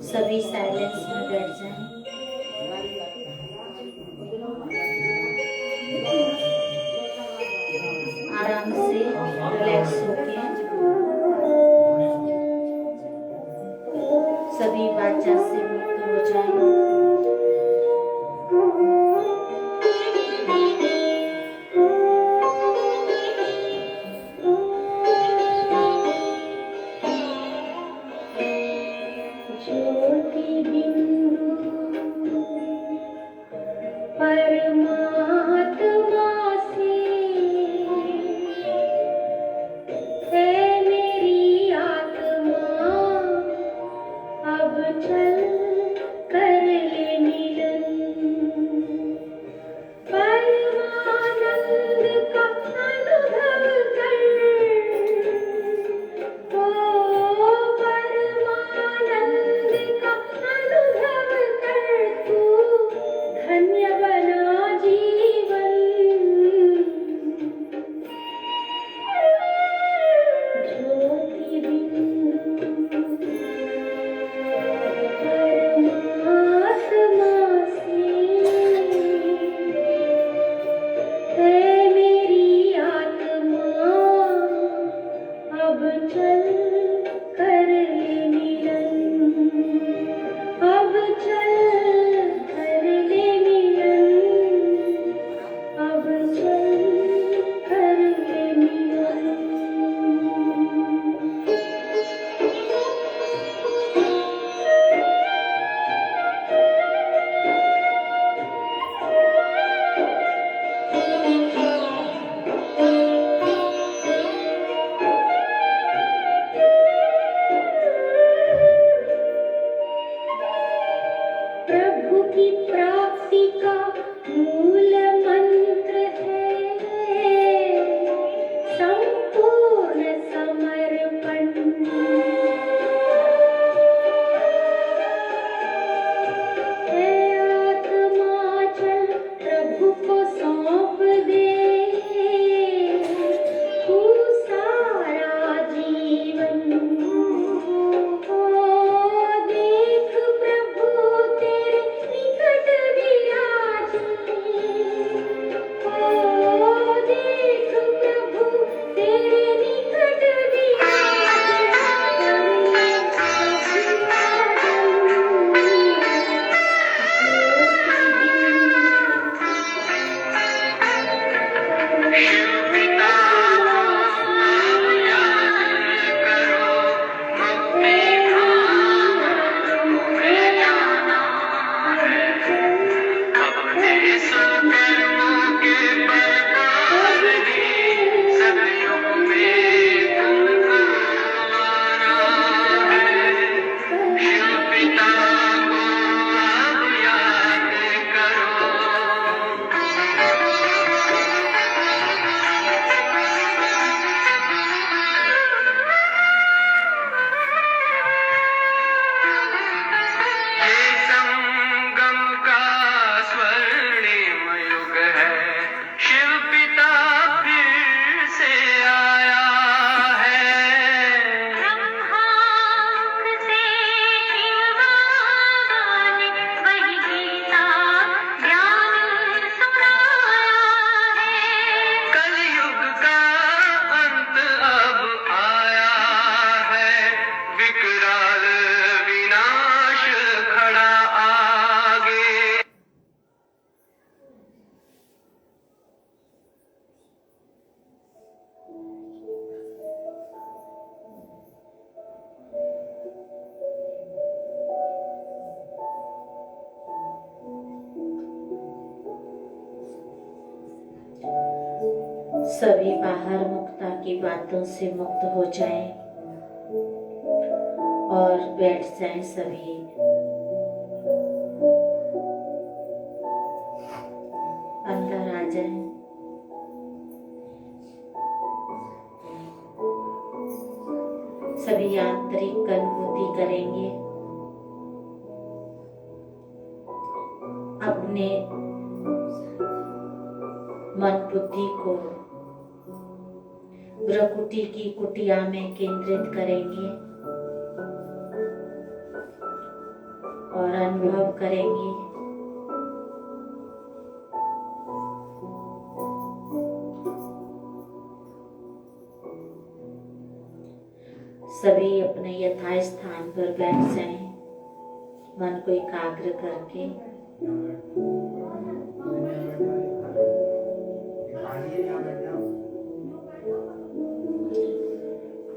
सभी साइलेंस में बैठ जाएं। आराम से रिलैक्स होके सभी वाचा से मुक्त हो जाएं। सभी बाहर मुक्ता की बातों से मुक्त हो जाएं और बैठ जाएं। सभी अंदर आ जाएं। सभी आंतरिक अनुभूति करेंगे अपने मन बुद्धि को भ्रकुटी की कुटिया में केंद्रित करेंगे और अनुभव करेंगे सभी अपने यथास्थान पर बैठ जाएं, मन को एकाग्र करके।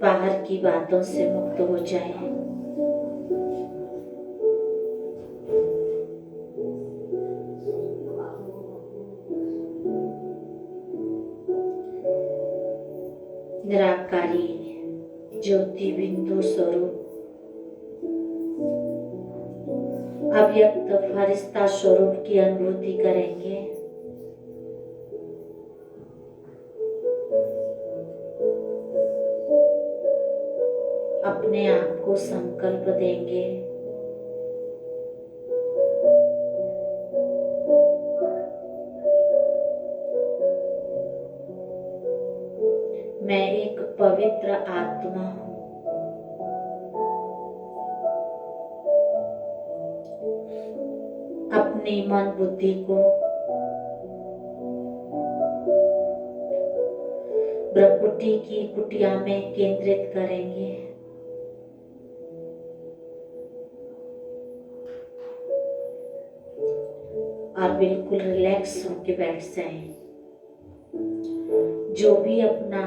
बाहर की बातों से मुक्त हो जाएं। निराकारी ज्योति बिंदु स्वरूप अव्यक्त फरिश्ता स्वरूप की अनुभूति करेंगे। अपने आप को संकल्प देंगे मैं एक पवित्र आत्मा हूँ। अपनी मन बुद्धि को ब्रह्मकुटी की कुटिया में केंद्रित करेंगे। और बिल्कुल रिलैक्स होके बैठ जाएं। जो भी अपना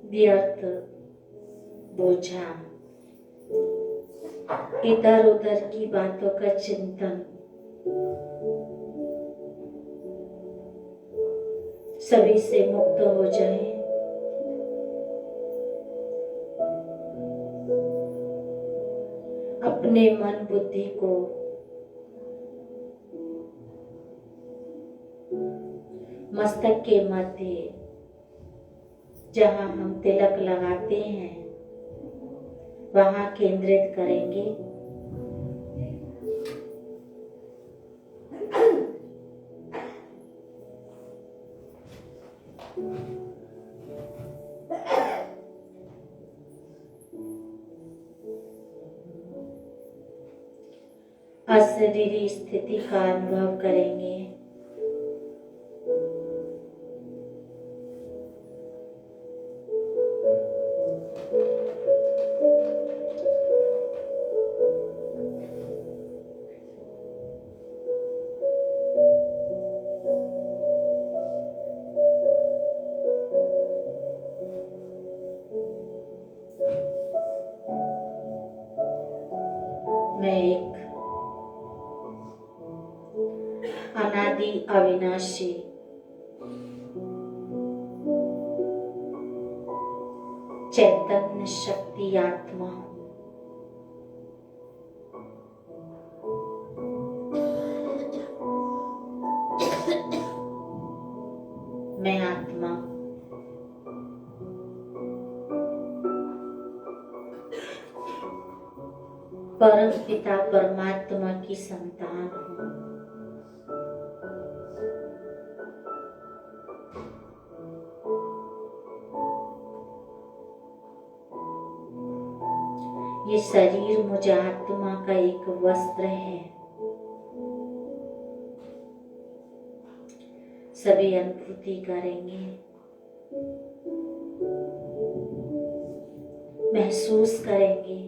व्यर्थ बोझा इधर उधर की बातों का चिंतन सभी से मुक्त हो जाए। अपने मन बुद्धि को मस्तक के मध्य जहां हम तिलक लगाते हैं वहां केंद्रित करेंगे। अशरीरी स्थिति का अनुभव करेंगे। मैं एक अनादि अविनाशी चैतन्य शक्ति आत्मा हूँ। मैं आत्मा परम पिता परमात्मा की संतान हूँ। ये शरीर मुझे आत्मा का एक वस्त्र है। सभी अनुभूति करेंगे, महसूस करेंगे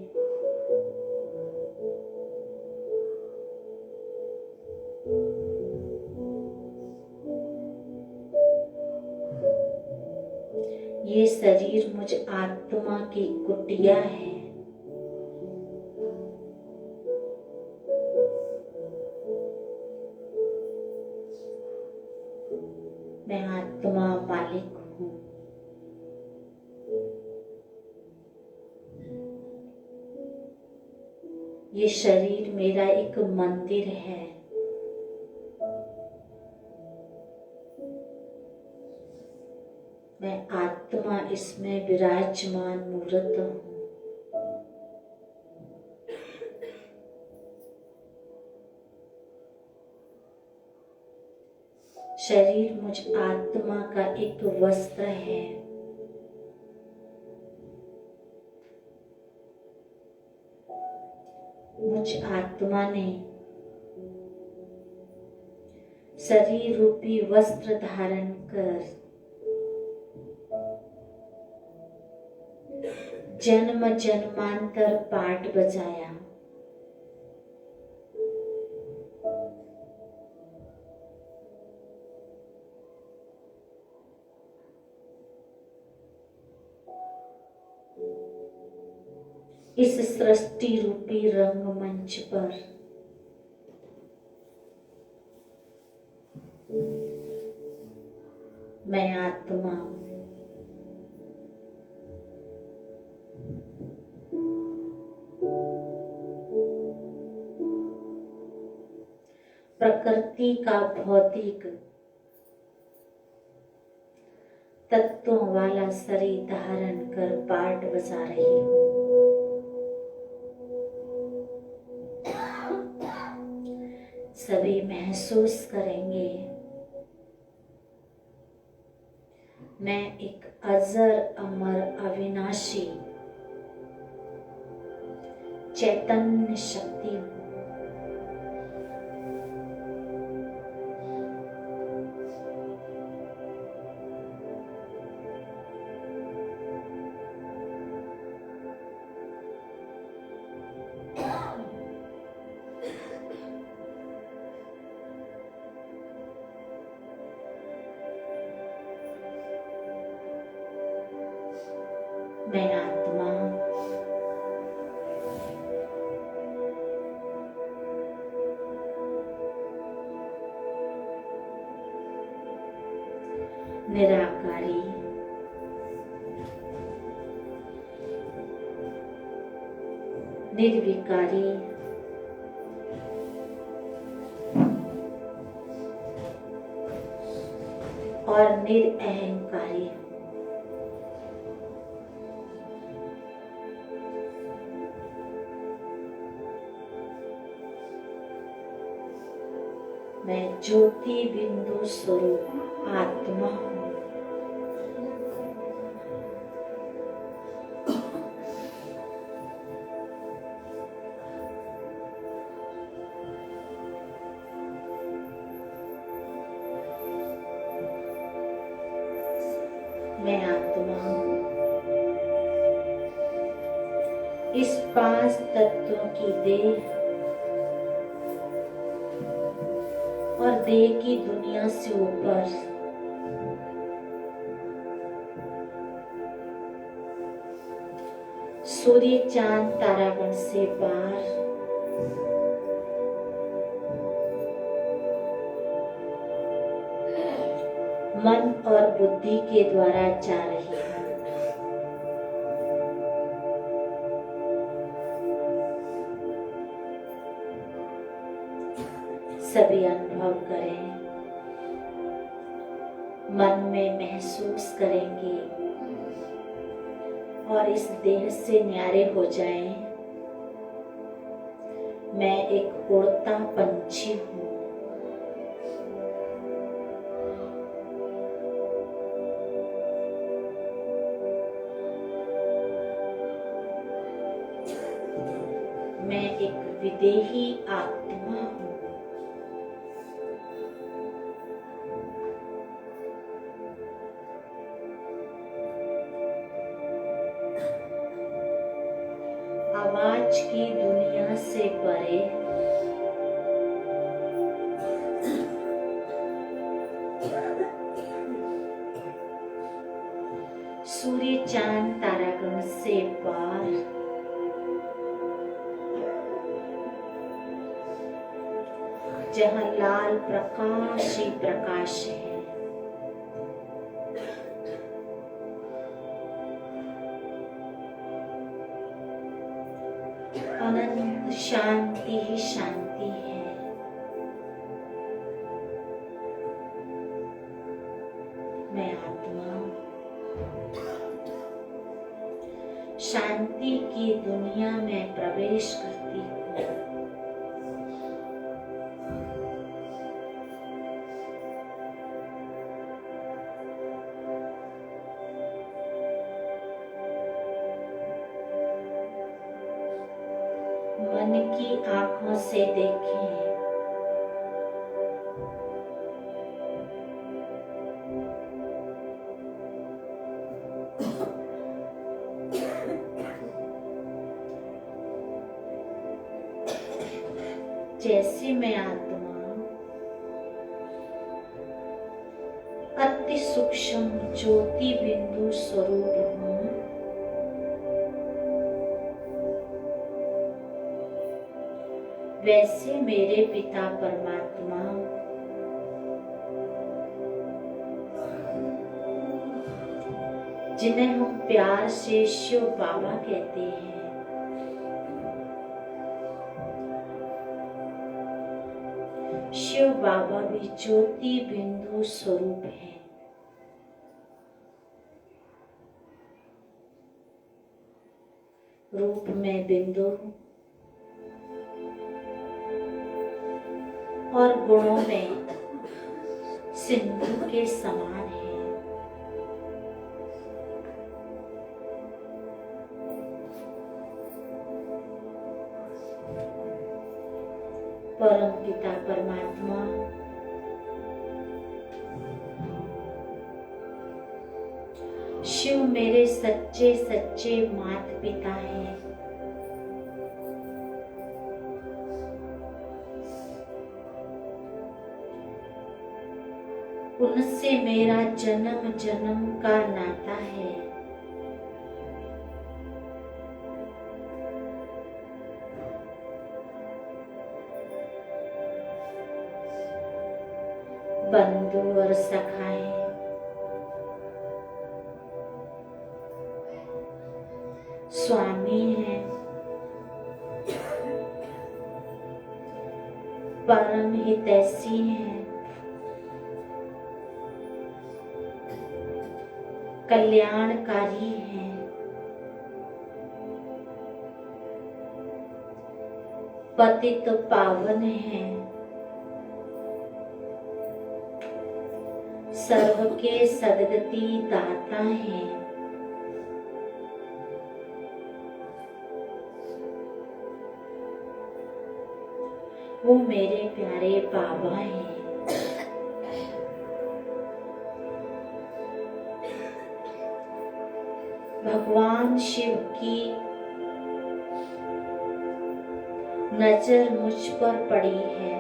ये शरीर मुझ आत्मा की कुटिया है। मैं आत्मा मालिक हूँ। ये शरीर मेरा एक मंदिर है। मैं आत्मा इसमें विराजमान मूर्त हूँ। शरीर मुझ आत्मा का एक वस्त्र है। मुझ आत्मा ने शरीर रूपी वस्त्र धारण कर जन्म जन्मांतर पाठ बजाया। इस सृष्टि रूपी रंगमंच पर मैं आत्मा प्रकृति का भौतिक तत्वों वाला शरीर धारण कर पाठ बजा रही हूँ। सभी महसूस करेंगे मैं एक अजर अमर अविनाशी चैतन्य शक्ति हूँ। मैं आत्मा निराकारी निर्विकारी और निरअहंकारी हूँ। मैं ज्योति बिंदु स्वरूप आत्मा हूँ। मैं आत्मा इस 5 तत्वों की देह और देह की दुनिया से ऊपर सूर्य चांद तारागण से पार मन और बुद्धि के द्वारा जा रही है। सभी अनुभव करें, मन में महसूस करेंगे और इस देह से न्यारे हो जाएं। मैं एक उड़ता पंछी हूँ। मैं एक विदेही आत्मा हूँ। आवाज की दुनिया से परे सूर्य चांद तारागण से पार जहाँ लाल प्रकाश ही प्रकाश है। अनंत शांति ही शांति है। मैं आत्मा शांति की दुनिया में प्रवेश करती हूँ। मन की आंखों से देखें। जैसे मैं आत्मा अति सूक्ष्म ज्योति बिंदु स्वरूप हूँ, वैसे मेरे पिता परमात्मा जिन्हें हम प्यार से शिव बाबा कहते हैं, शिव बाबा भी ज्योति बिंदु स्वरूप है। रूप में बिंदु और गुणों में सिंधु के समान है। परम पिता परमात्मा शिव मेरे सच्चे सच्चे माता पिता हैं। उनसे मेरा जन्म जन्म का नाता है। बंधु और सखाए स्वामी हैं, परम हितैषी हैं, कल्याणकारी हैं, पतित पावन हैं, सर्व के सद्गति दाता हैं। वो मेरे प्यारे बाबा हैं। भगवान शिव की नजर मुझ पर पड़ी है।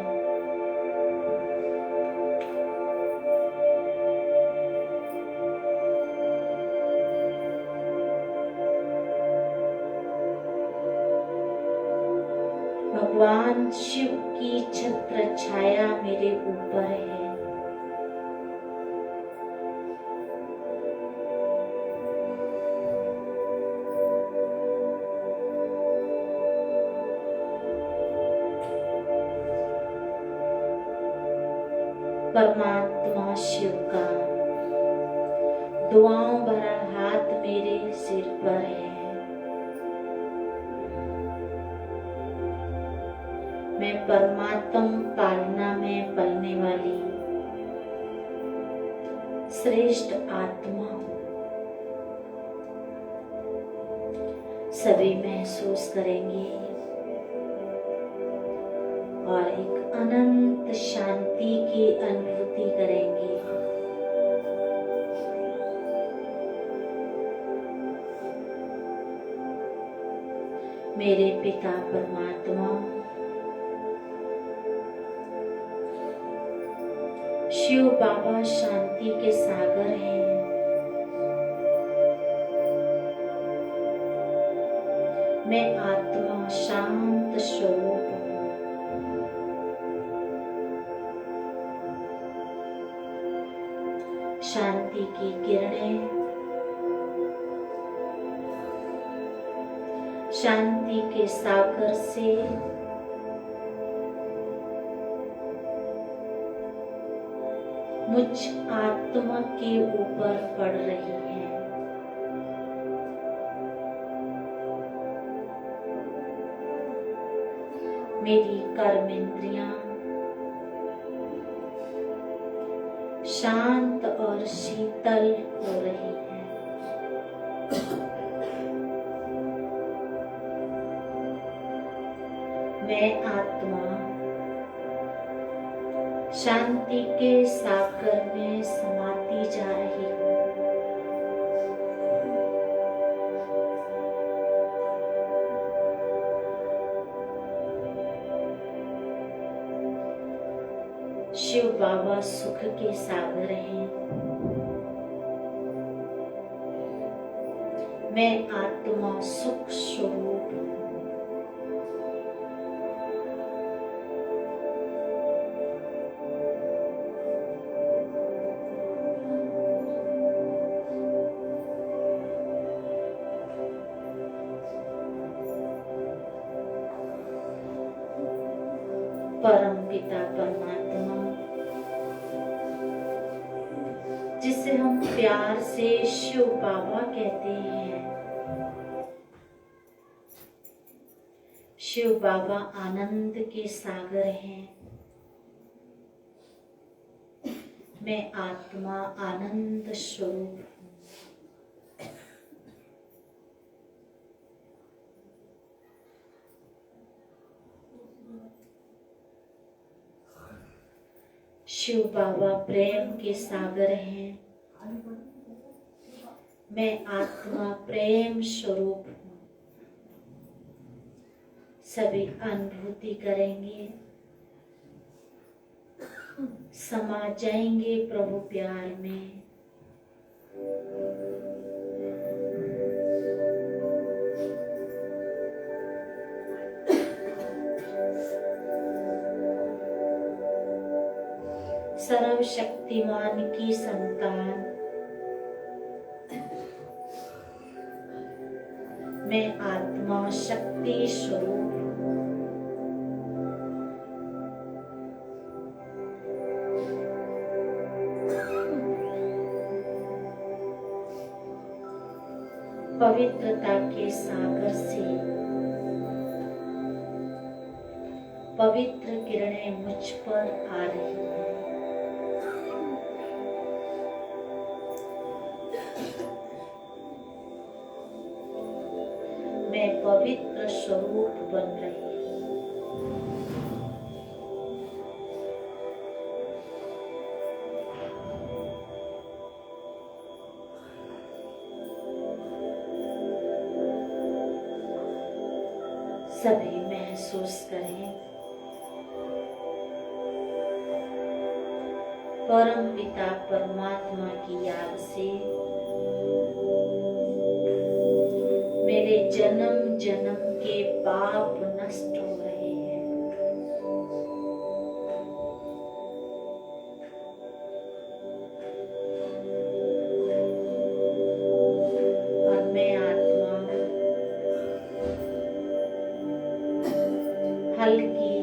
भगवान शिव की छत्र छाया मेरे ऊपर है। परमात्मा शिव का दुआओं भरा हाथ मेरे सिर पर है। मैं परमात्म पालना में पलने वाली श्रेष्ठ आत्मा हूँ। सभी महसूस करेंगे और एक अनंत शांति की अनुभूति करेंगे। मेरे पिता परमात्मा शिव बाबा शांति के सागर हैं। मैं आत्मा शांत स्वरूप हूँ। शांति की किरणें शांति के सागर से मुझ आत्मा के ऊपर पड़ रही है। मेरी कर्मेंद्रियां शांत और शीतल हो रही है। मैं आत्मा शांति के सागर में समाती जा रही हूँ। शिव बाबा सुख के सागर हैं। मैं आत्मा सुख स्वरूप हूँ। परम पिता परमात्मा, जिसे हम प्यार से शिव बाबा कहते हैं, शिव बाबा आनंद के सागर हैं। मैं आत्मा आनंद स्वरूप हूँ। शिव बाबा प्रेम के सागर हैं। मैं आत्मा प्रेम स्वरूप हूँ। सभी अनुभूति करेंगे, समा जाएंगे प्रभु प्यार में। सर्वशक्तिमान की संतान मैं आत्मा शक्ति स्वरूप हूँ। पवित्रता के सागर से पवित्र किरणें मुझ पर आ रही हैं। मैं पवित्र स्वरूप बन रही हूँ। सभी महसूस करें, परम पिता परमात्मा की याद से मेरे जन्म जन्म के पाप नष्ट हो रहे हैं। और मैं आत्मा हल्की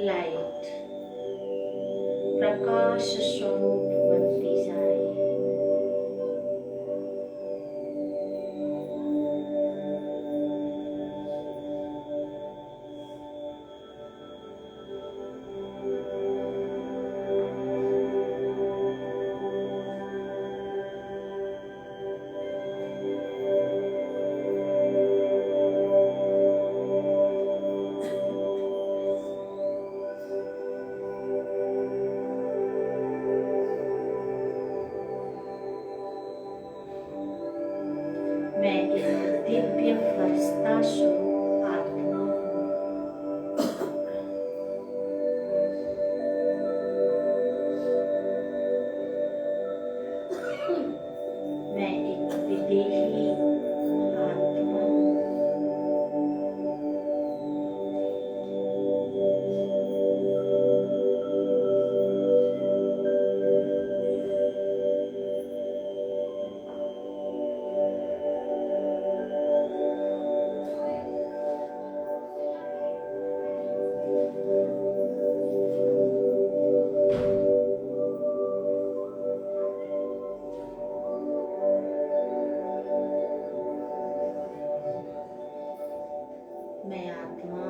लाइट प्रकाश स्वरूप बनती जा रही है। मैं एक दिव्य फरिश्ता स्वरूप आत्मा हूँ। मैं एक विदेही आत्मा हूँ। मैं आत्मा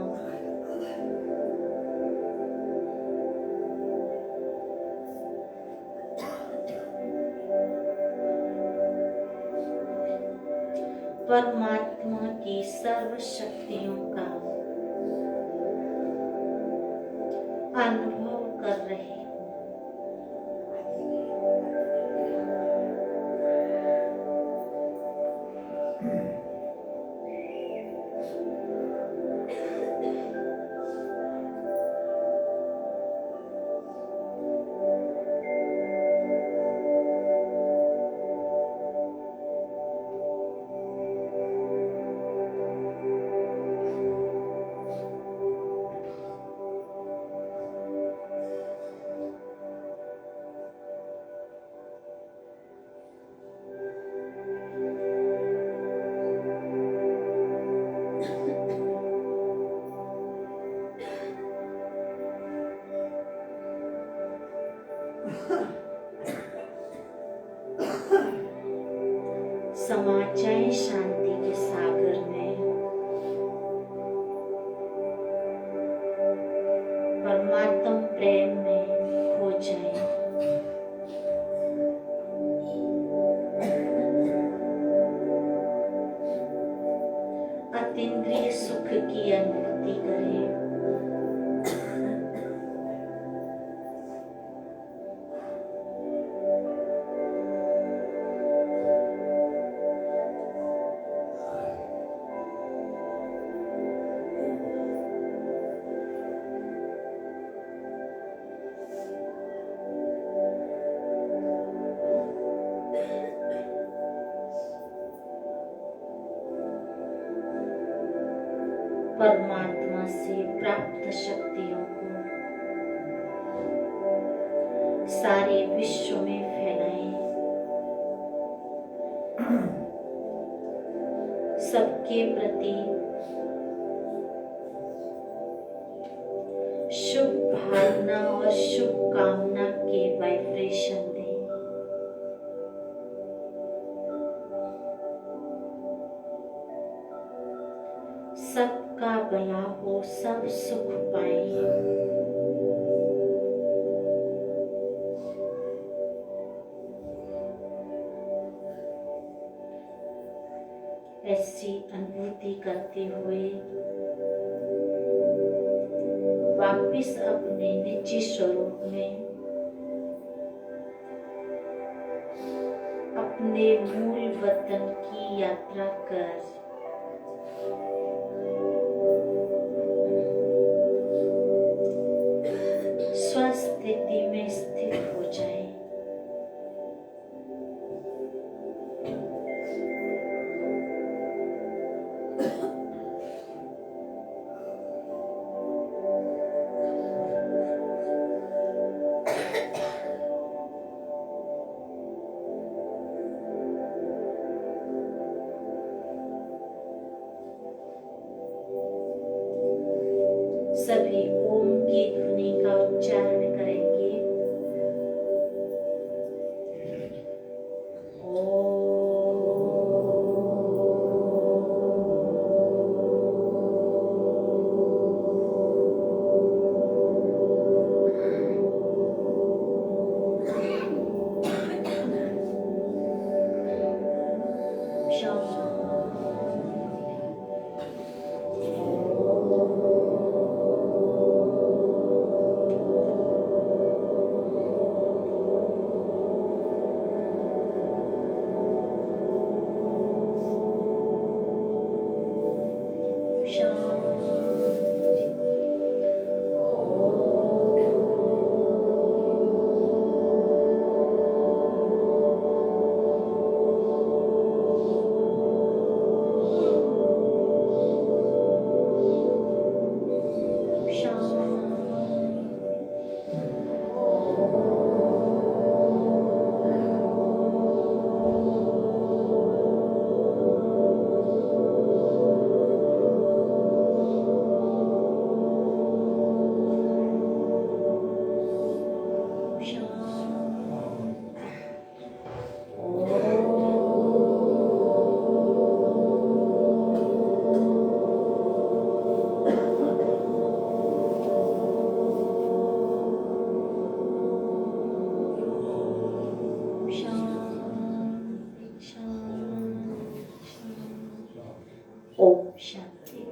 परमात्मा की सर्व शक्तियों का अनुभव कर रहे हो। समा जाए शांति के सागर में, परमात्म प्रेम में खो जाए। अतीन्द्रिय सुख की अनुभूति करें। परमात्मा से प्राप्त शक्तियों को सारे विश्व में फैलाएं। सबके प्रति शुभ भावना और शुभ कामना के वाइब्रेशन दें। सबका भला हो, सब सुख पाएं। ऐसी अनुभूति करते हुए वापिस अपने निजी स्वरूप में, अपने मूल वतन की यात्रा कर स्वस्थिति में स्थित हो जाए। सभी ओम की ध्वनि का उच्चारण करेंगे। ओम शांति।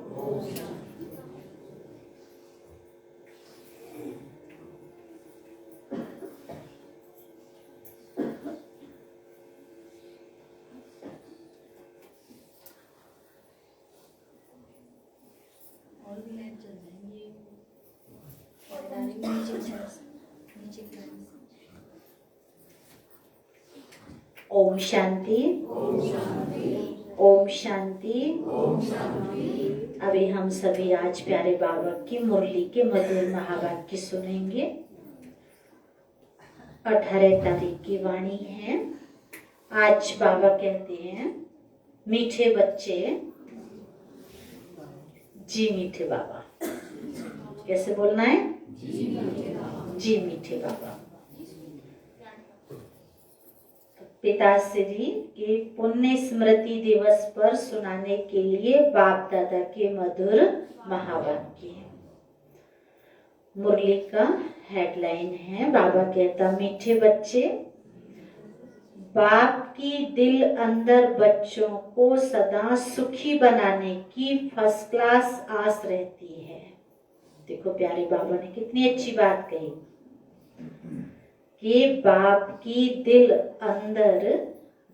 ओम शांति। ओम शांति। अभी हम सभी आज प्यारे बाबा की मुरली के मधुर महावाक्य सुनेंगे। 18 तारीख की वाणी है। आज बाबा कहते हैं, मीठे बच्चे जी मीठे बाबा। कैसे बोलना है? जी मीठे बाबा। पिताश्री के पुण्य स्मृति दिवस पर सुनाने के लिए बाप दादा के मधुर महावाक्य। मुरली का हेडलाइन है, बाबा कहता, मीठे बच्चे, बाप की दिल अंदर बच्चों को सदा सुखी बनाने की फर्स्ट क्लास आस रहती है। देखो प्यारे बाबा ने कितनी अच्छी बात कही कि बाप की दिल अंदर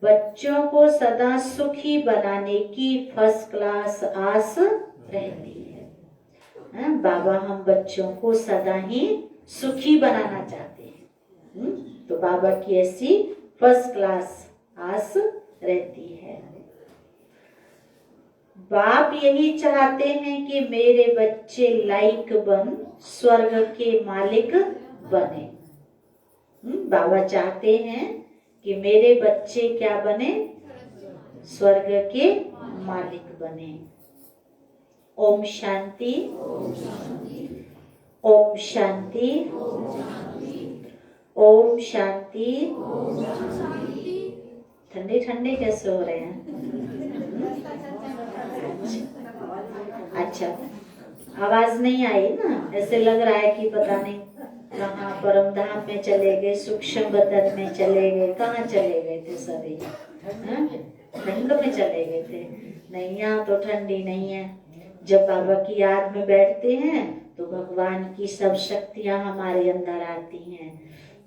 बच्चों को सदा सुखी बनाने की फर्स्ट क्लास आस रहती है। बाबा हम बच्चों को सदा ही सुखी बनाना चाहते हैं। तो बाबा की ऐसी फर्स्ट क्लास आस रहती है। बाप यही चाहते हैं कि मेरे बच्चे लाइक बन स्वर्ग के मालिक बने। बाबा चाहते हैं कि मेरे बच्चे क्या बने? स्वर्ग के मालिक बने। ओम शांति। ओम शांति। ओम शांति। ठंडे ठंडे कैसे हो रहे हैं? अच्छा, आवाज नहीं आई ना? ऐसे लग रहा है कि पता नहीं कहाँ परम धाम में चले गए, सूक्ष्म बदन में चले गए, कहाँ चले गए थे सभी? ठंड में चले गए थे? नहीं, यहाँ तो ठंडी नहीं है। जब बाबा की याद में बैठते हैं तो भगवान की सब शक्तियाँ हमारे अंदर आती हैं।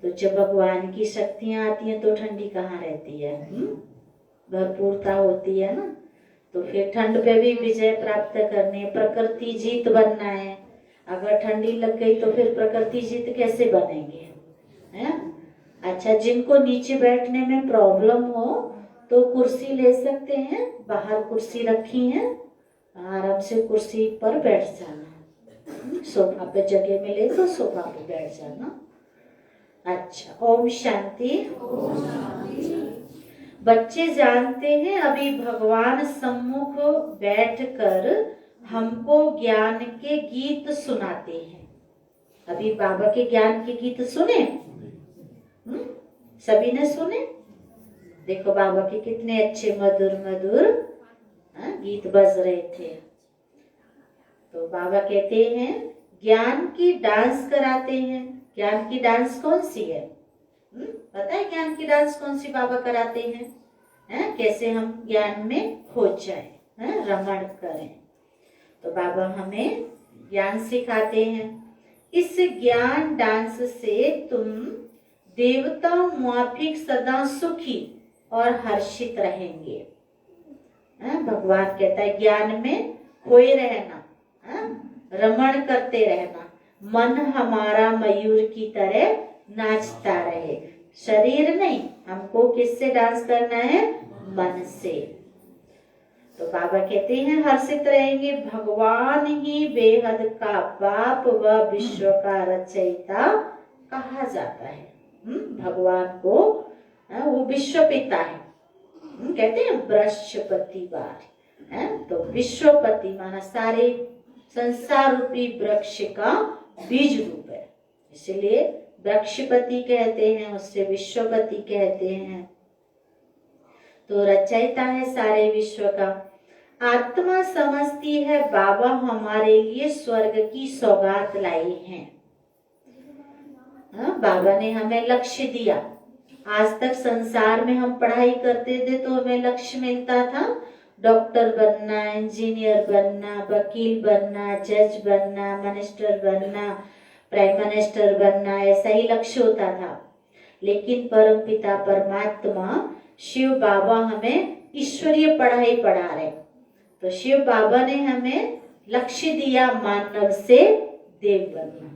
तो जब भगवान की शक्तियाँ आती हैं तो ठंडी कहाँ रहती है? भरपूरता होती है ना। तो फिर ठंड पे भी विजय प्राप्त करनी, प्रकृति जीत बनना है। अगर ठंडी लग गई तो फिर प्रकृति जीत कैसे बनेंगे? हैं? अच्छा, जिनको नीचे बैठने में प्रॉब्लम हो तो कुर्सी ले सकते हैं, बाहर कुर्सी रखी है, आराम से कुर्सी पर बैठ जाना। सोफा पे जगह मिले तो सोफा पे बैठ जाना। अच्छा, ओम शांति। बच्चे जानते हैं अभी भगवान सम्मुख बैठकर हमको ज्ञान के गीत सुनाते हैं। अभी बाबा के ज्ञान के गीत सुने? सभी ने सुने? देखो बाबा के कितने अच्छे मधुर मधुर गीत बज रहे थे। तो बाबा कहते हैं ज्ञान की डांस कराते हैं। ज्ञान की डांस कौन सी है? पता है ज्ञान की डांस कौन सी बाबा कराते हैं? कैसे हम ज्ञान में खो जाए, रमण करें। तो बाबा हमें ज्ञान सिखाते हैं। इस ज्ञान डांस से तुम देवता माफिक सदा सुखी और हर्षित रहेंगे। भगवान कहता है ज्ञान में खोए रहना, रमण करते रहना, मन हमारा मयूर की तरह नाचता रहे। शरीर नहीं, हमको किससे डांस करना है? मन से। तो बाबा कहते हैं हर्षित रहेंगे। भगवान ही बेहद का बाप व विश्व का रचयिता कहा जाता है। भगवान को वो विश्व पिता है। कहते हैं वृक्षपति बार, तो विश्वपति माना सारे संसार रूपी वृक्ष का बीज रूप है, इसलिए वृक्षपति कहते हैं, उससे विश्वपति कहते हैं। तो रचयिता है सारे विश्व का। आत्मा समझती है बाबा हमारे लिए स्वर्ग की सौगात लाए हैं। बाबा ने हमें लक्ष्य दिया। आज तक संसार में हम पढ़ाई करते थे तो हमें लक्ष्य मिलता था डॉक्टर बनना, इंजीनियर बनना, वकील बनना, जज बनना, मिनिस्टर बनना, प्राइम मिनिस्टर बनना, ऐसा ही लक्ष्य होता था। लेकिन परम पिता परमात्मा शिव बाबा हमें ईश्वरीय पढ़ाई पढ़ा रहे। तो शिव बाबा ने हमें लक्ष्य दिया मानव से देव बनना।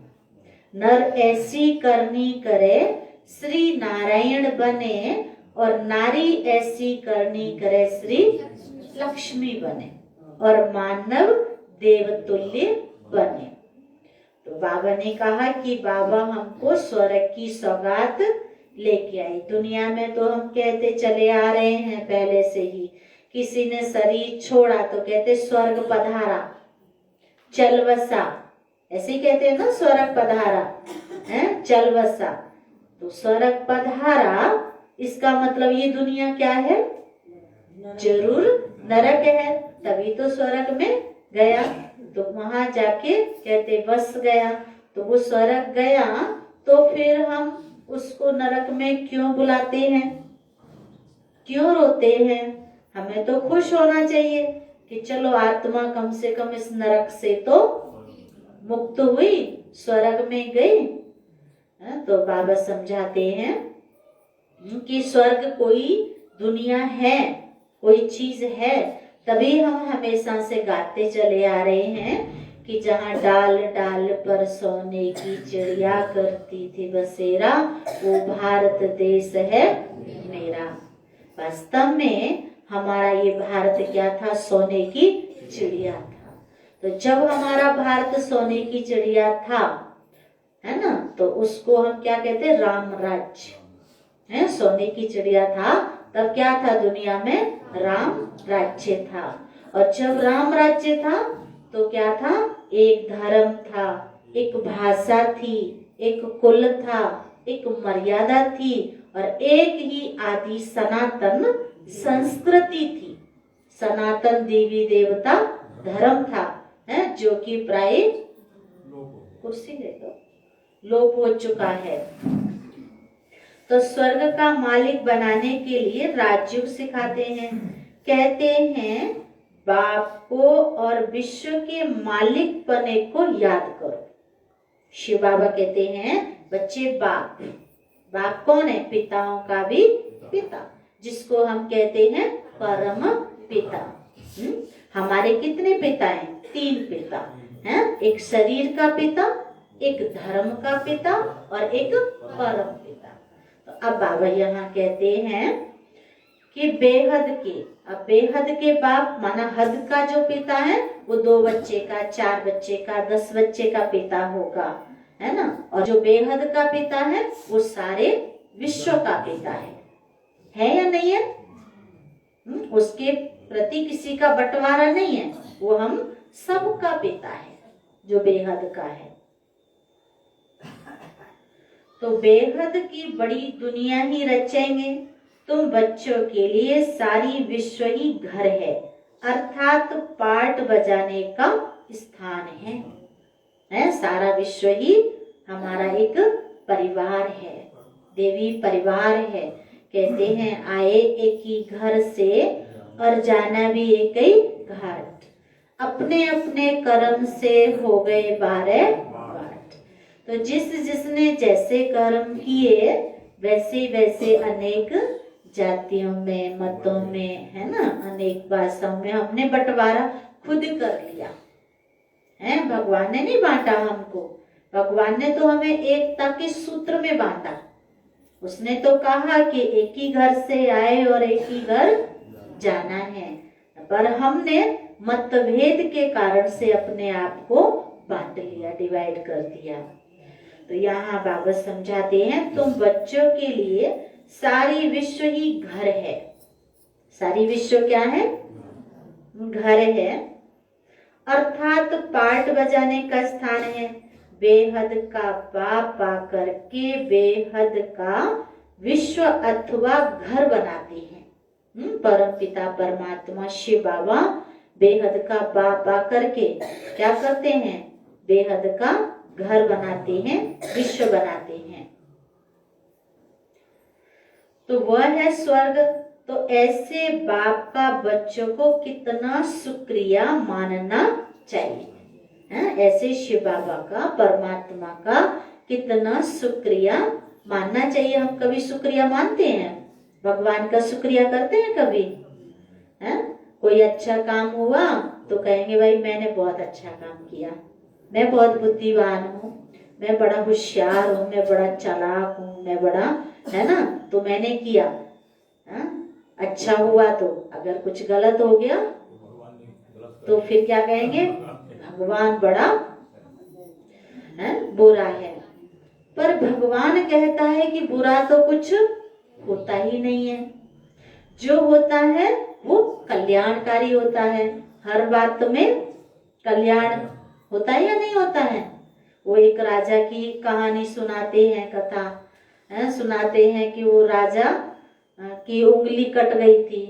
नर ऐसी करनी करे श्री नारायण बने, और नारी ऐसी करनी करे श्री लक्ष्मी बने, और मानव देवतुल्य बने। तो बाबा ने कहा कि बाबा हमको स्वर्ग की सौगात लेके आई। दुनिया में तो हम कहते चले आ रहे हैं पहले से ही, किसी ने शरीर छोड़ा तो कहते स्वर्ग पधारा, चल बसा, ऐसे ही कहते हैं ना, स्वर्ग पधारा है, चल बसा। तो स्वर्ग पधारा इसका मतलब ये दुनिया क्या है, जरूर नरक है, तभी तो स्वर्ग में गया। तो वहां जाके कहते बस गया। तो वो स्वर्ग गया, तो फिर हम उसको नरक में क्यों बुलाते हैं, क्यों रोते हैं? हमें तो खुश होना चाहिए कि चलो आत्मा कम से कम इस नरक से तो मुक्त हुई, स्वर्ग में गई। तो बाबा समझाते हैं कि स्वर्ग कोई दुनिया है, कोई चीज है, तभी हम हमेशा से गाते चले आ रहे हैं कि जहाँ डाल डाल पर सोने की चिड़िया करती थी बसेरा, वो भारत देश है मेरा। वास्तव में हमारा ये भारत क्या था, सोने की चिड़िया था। तो जब हमारा भारत सोने की चिड़िया था, है ना, तो उसको हम क्या कहते हैं, राम राज्य है। सोने की चिड़िया था तब क्या था, दुनिया में राम राज्य था। और जब राम राज्य था तो क्या था, एक धर्म था, एक भाषा थी, एक कुल था, एक मर्यादा थी, और एक ही आदि सनातन संस्कृति थी। सनातन देवी देवता धर्म था, है, जो कि प्राय कुर्सी ले लो लोप हो चुका है। तो स्वर्ग का मालिक बनाने के लिए राजयोग सिखाते हैं। कहते हैं बाप को और विश्व के मालिक बने को याद करो। शिव बाबा कहते हैं बच्चे बाप, बाप कौन है, पिताओं का भी पिता, जिसको हम कहते हैं परम पिता। हमारे कितने पिता हैं, 3 पिता हैं, एक शरीर का पिता, एक धर्म का पिता और एक परम पिता। तो अब बाबा यहाँ कहते हैं कि बेहद के, अब बेहद के बाप माना हद का जो पिता है वो 2 बच्चे का, 4 बच्चे का, 10 बच्चे का पिता होगा, है ना। और जो बेहद का पिता है वो सारे विश्व का पिता है या नहीं है? उसके प्रति किसी का बंटवारा नहीं है, वो हम सबका पिता है जो बेहद का है। तो बेहद की बड़ी दुनिया ही रचेंगे, तुम बच्चों के लिए सारी विश्व ही घर है, अर्थात पाठ बजाने का स्थान है। सारा विश्व ही हमारा एक परिवार है, देवी परिवार है। कहते हैं आए एक ही घर से और जाना भी एक ही घाट, अपने अपने कर्म से हो गए 12 बाट। तो जिसने जैसे कर्म किए वैसे वैसे अनेक जातियों में, मतों में, है ना, अनेक भाषाओं में हमने बंटवारा खुद कर लिया है। भगवान ने नहीं बांटा हमको, भगवान ने तो हमें एकता के सूत्र में बांटा। उसने तो कहा कि एक ही घर से आए और एक ही घर जाना है, पर हमने मतभेद के कारण से अपने आप को बांट लिया, डिवाइड कर दिया। तो यहाँ बाबा समझाते हैं तुम बच्चों के लिए सारी विश्व ही घर है। सारी विश्व क्या है, घर है, अर्थात पाठ बजाने का स्थान है। बेहद का बाप आकर के बेहद का विश्व अथवा घर बनाते हैं। परम पिता परमात्मा शिव बाबा बेहद का बाप आकर के क्या करते हैं, बेहद का घर बनाते हैं, विश्व बनाते हैं। तो वह है स्वर्ग। तो ऐसे बाप का बच्चों को कितना शुक्रिया मानना चाहिए। ऐसे शिव बाबा का, परमात्मा का कितना शुक्रिया मानना चाहिए। हम कभी शुक्रिया मानते हैं? भगवान का शुक्रिया करते हैं कभी? कोई अच्छा काम हुआ तो कहेंगे भाई मैंने बहुत अच्छा काम किया, मैं बहुत बुद्धिमान हूँ, मैं बड़ा होशियार हूँ, मैं बड़ा चालाक हूँ, मैं बड़ा, है ना, तो मैंने किया। अच्छा हुआ तो, अगर कुछ गलत हो गया तो फिर क्या कहेंगे? भगवान बड़ा बुरा है। पर भगवान कहता है कि बुरा तो कुछ होता ही नहीं है, जो होता है वो कल्याणकारी होता है। हर बात में कल्याण होता है या नहीं होता है? वो एक राजा की कहानी सुनाते हैं, कथा सुनाते हैं कि वो राजा की उंगली कट गई थी,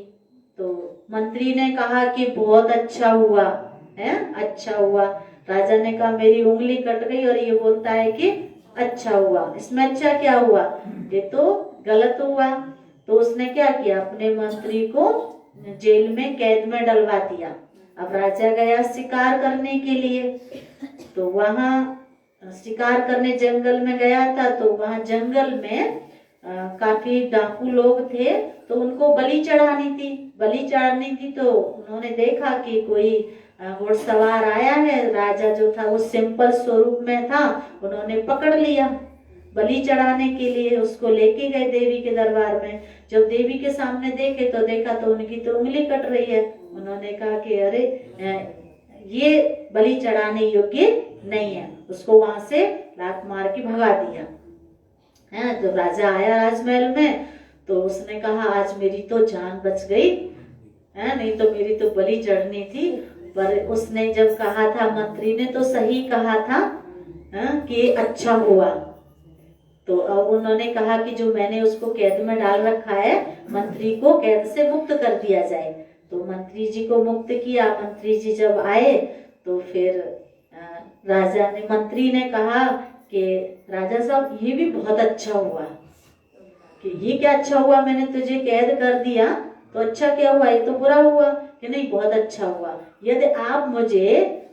तो मंत्री ने कहा कि बहुत अच्छा हुआ है, अच्छा हुआ। राजा ने कहा मेरी उंगली कट गई और ये बोलता है कि अच्छा हुआ, इसमें अच्छा क्या हुआ? ये तो गलत हुआ। तो उसने क्या किया, अपने मंत्री को जेल में, कैद में डलवा दिया। अब राजा गया शिकार करने के लिए, तो वहां शिकार करने जंगल में गया था, तो वहां जंगल में काफी डाकू लोग थे, तो उनको बलि चढ़ानी थी। तो उन्होंने देखा कि कोई घुड़सवार आया है, राजा जो था वो सिंपल स्वरूप में था, उन्होंने पकड़ लिया बलि चढ़ाने के लिए, उसको लेके गए देवी के दरबार में। जब देवी के सामने देखे तो देखा तो उनकी तो उंगली कट रही है। उन्होंने कहा कि अरे ये बलि चढ़ाने योग्य नहीं है, उसको वहां से लात मार के भगा दिया। तो राजा आया राजमहल में, तो उसने कहा आज मेरी तो जान बच गई, नहीं तो मेरी तो बलि चढ़नी थी। पर उसने जब कहा था, मंत्री ने तो सही कहा था कि अच्छा हुआ। तो अब उन्होंने कहा कि जो मैंने उसको कैद में डाल रखा है, मंत्री को कैद से मुक्त कर दिया जाए। तो मंत्री जी को मुक्त किया। मंत्री जी जब आए तो फिर मंत्री ने कहा कि राजा साहब ये भी बहुत अच्छा हुआ। कि ये क्या अच्छा हुआ, मैंने तुझे कैद कर दिया तो अच्छा क्या हुआ, ये तो बुरा हुआ। कि नहीं, बहुत अच्छा हुआ। यदि आप मुझे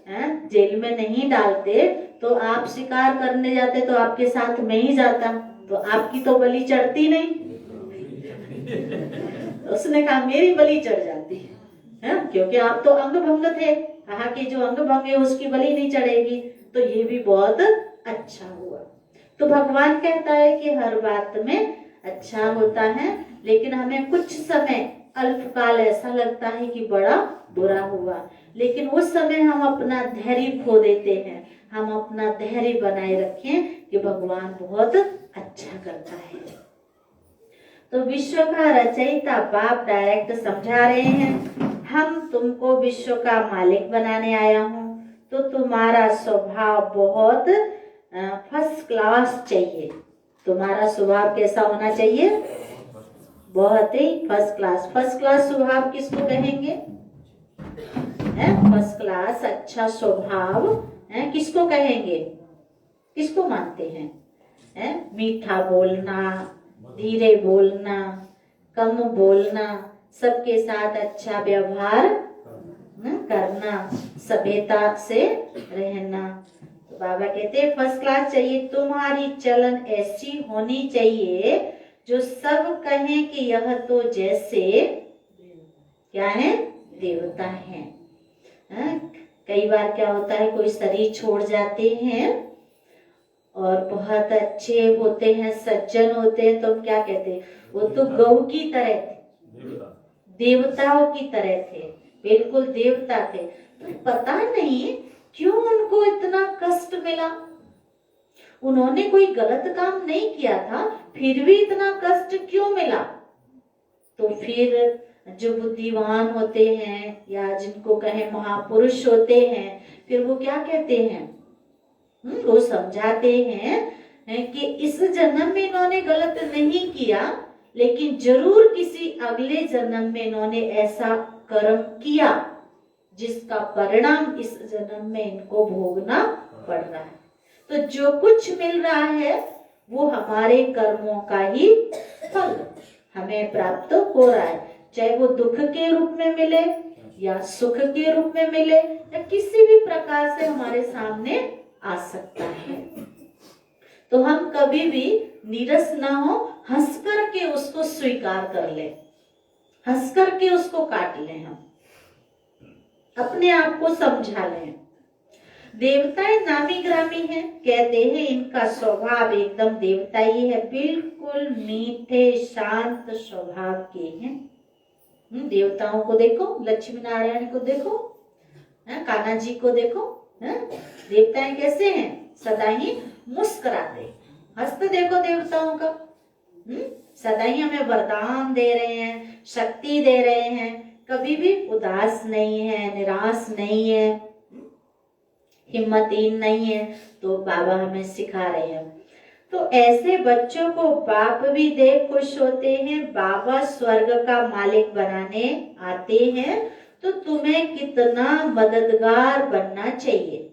जेल में नहीं डालते तो आप शिकार करने जाते तो आपके साथ मैं ही जाता, तो आपकी तो बलि चढ़ती नहीं। उसने कहा मेरी बलि चढ़ जाती है, क्योंकि आप तो अंग भंग थे। कहा कि जो अंग भंग है उसकी बलि नहीं चढ़ेगी, तो ये भी बहुत अच्छा हुआ। तो भगवान कहता है कि हर बात में अच्छा होता है, लेकिन हमें कुछ समय अल्पकाल ऐसा लगता है कि बड़ा बुरा हुआ, लेकिन उस समय हम अपना धैर्य खो देते हैं। हम अपना धैर्य बनाए रखें कि भगवान बहुत अच्छा करता है। तो विश्व का रचयिता बाप डायरेक्ट समझा रहे हैं, हम तुमको विश्व का मालिक बनाने आया हूँ, तो तुम्हारा स्वभाव बहुत फर्स्ट क्लास चाहिए। तुम्हारा स्वभाव कैसा होना चाहिए? बहुत ही फर्स्ट क्लास। फर्स्ट क्लास स्वभाव किसको कहेंगे? फर्स्ट क्लास अच्छा स्वभाव किसको कहेंगे? किसको मानते हैं? मीठा बोलना, धीरे बोलना, कम बोलना, सबके साथ अच्छा व्यवहार करना, सभ्यता से रहना। तो बाबा कहते हैं फर्स्ट क्लास चाहिए। तुम्हारी चलन ऐसी होनी चाहिए जो सब कहें कि यह तो जैसे क्या है, देवता है। कई बार क्या होता है, कोई शरीर छोड़ जाते हैं और बहुत अच्छे होते हैं, सज्जन होते हैं, तो हम क्या कहते हैं, वो तो गौ की तरह थे, देवताओं की तरह थे, बिल्कुल देवता थे। तो पता नहीं क्यों उनको इतना कष्ट मिला। उन्होंने कोई गलत काम नहीं किया था, फिर भी इतना कष्ट क्यों मिला? तो फिर जो बुद्धिमान होते हैं या जिनको कहे महापुरुष होते हैं, फिर वो क्या कहते हैं, वो समझाते हैं कि इस जन्म में इन्होंने गलत नहीं किया, लेकिन जरूर किसी अगले जन्म में इन्होंने ऐसा कर्म किया जिसका परिणाम इस जन्म में इनको भोगना पड़ रहा है। तो जो कुछ मिल रहा है वो हमारे कर्मों का ही फल हमें प्राप्त हो रहा है। चाहे वो दुख के रूप में मिले या सुख के रूप में मिले या किसी भी प्रकार से हमारे सामने आ सकता है। तो हम कभी भी नीरस ना हो, हंस करके उसको स्वीकार कर ले, हंस करके उसको काट लें, हम अपने आप को समझा लें। देवताएं नामी ग्रामी हैं, कहते हैं इनका स्वभाव एकदम देवताई है, बिल्कुल मीठे शांत स्वभाव के हैं। देवताओं को देखो, लक्ष्मी नारायण को देखो, कान्हा जी को देखो, देवताएं कैसे हैं, सदा ही मुस्कुराते, हंसते देखो देवताओं का। सदा ही हमें वरदान दे रहे हैं, शक्ति दे रहे हैं, कभी भी उदास नहीं है, निराश नहीं है, हिम्मतहीन नहीं है। तो बाबा हमें सिखा रहे हैं। तो ऐसे बच्चों को बाप भी देख खुश होते हैं। बाबा स्वर्ग का मालिक बनाने आते हैं, तो तुम्हें कितना मददगार बनना चाहिए।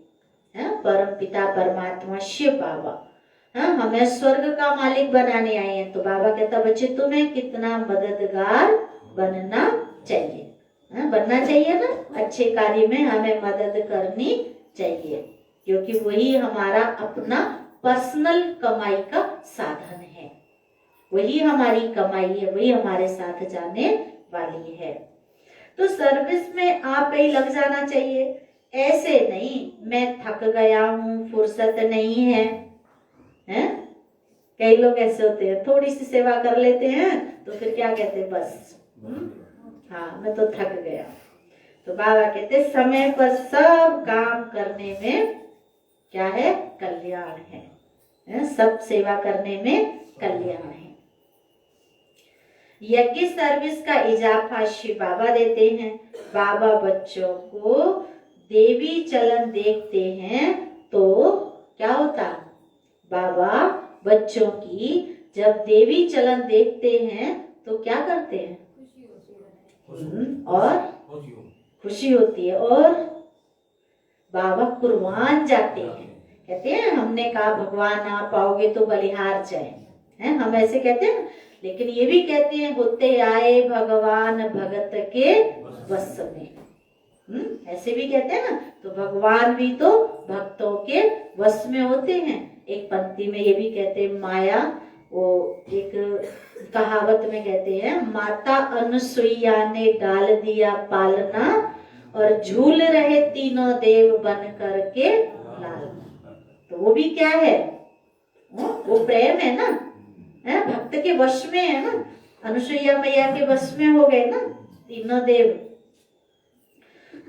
परम पिता परमात्मा शिव बाबा हमें स्वर्ग का मालिक बनाने आए हैं। तो बाबा कहता बच्चे तुम्हें कितना मददगार बनना चाहिए, बनना चाहिए ना। अच्छे कार्य में हमें मदद करनी चाहिए, क्योंकि वही हमारा अपना पर्सनल कमाई का साधन है, वही हमारी कमाई है, वही हमारे साथ जाने वाली है। तो सर्विस में आप ही लग जाना चाहिए, ऐसे नहीं मैं थक गया हूँ, फुर्सत नहीं है, हैं? कई लोग ऐसे होते हैं, थोड़ी सी सेवा कर लेते हैं तो फिर क्या कहते हैं, बस हाँ मैं तो थक गया। तो बाबा कहते समय पर सब काम करने में क्या है, कल्याण है, सब सेवा करने में कल्याण है। यज्ञ सर्विस का इजाफा शिव बाबा देते हैं। बाबा बच्चों को देवी चलन देखते हैं तो क्या होता, बाबा बच्चों की जब देवी चलन देखते हैं तो क्या करते हैं, और खुशी होती है, और बाबा कुर्बान जाते हैं। कहते हैं हमने कहा भगवान आप आओगे तो बलिहार जाए, हैं हम ऐसे कहते हैं, लेकिन ये भी कहते हैं होते आए भगवान भगत के वश में, ऐसे भी कहते हैं ना। तो भगवान भी तो भक्तों के वश में होते हैं। एक पंक्ति में ये भी कहते हैं, माया वो एक कहावत में कहते हैं, माता अनुसुईया ने डाल दिया पालना और झूल रहे तीनों देव बन करके लालना। तो वो भी क्या है, वो प्रेम है ना, भक्त के वश में है ना, अनुसुईया मैया के वश में हो गए ना तीनों देव।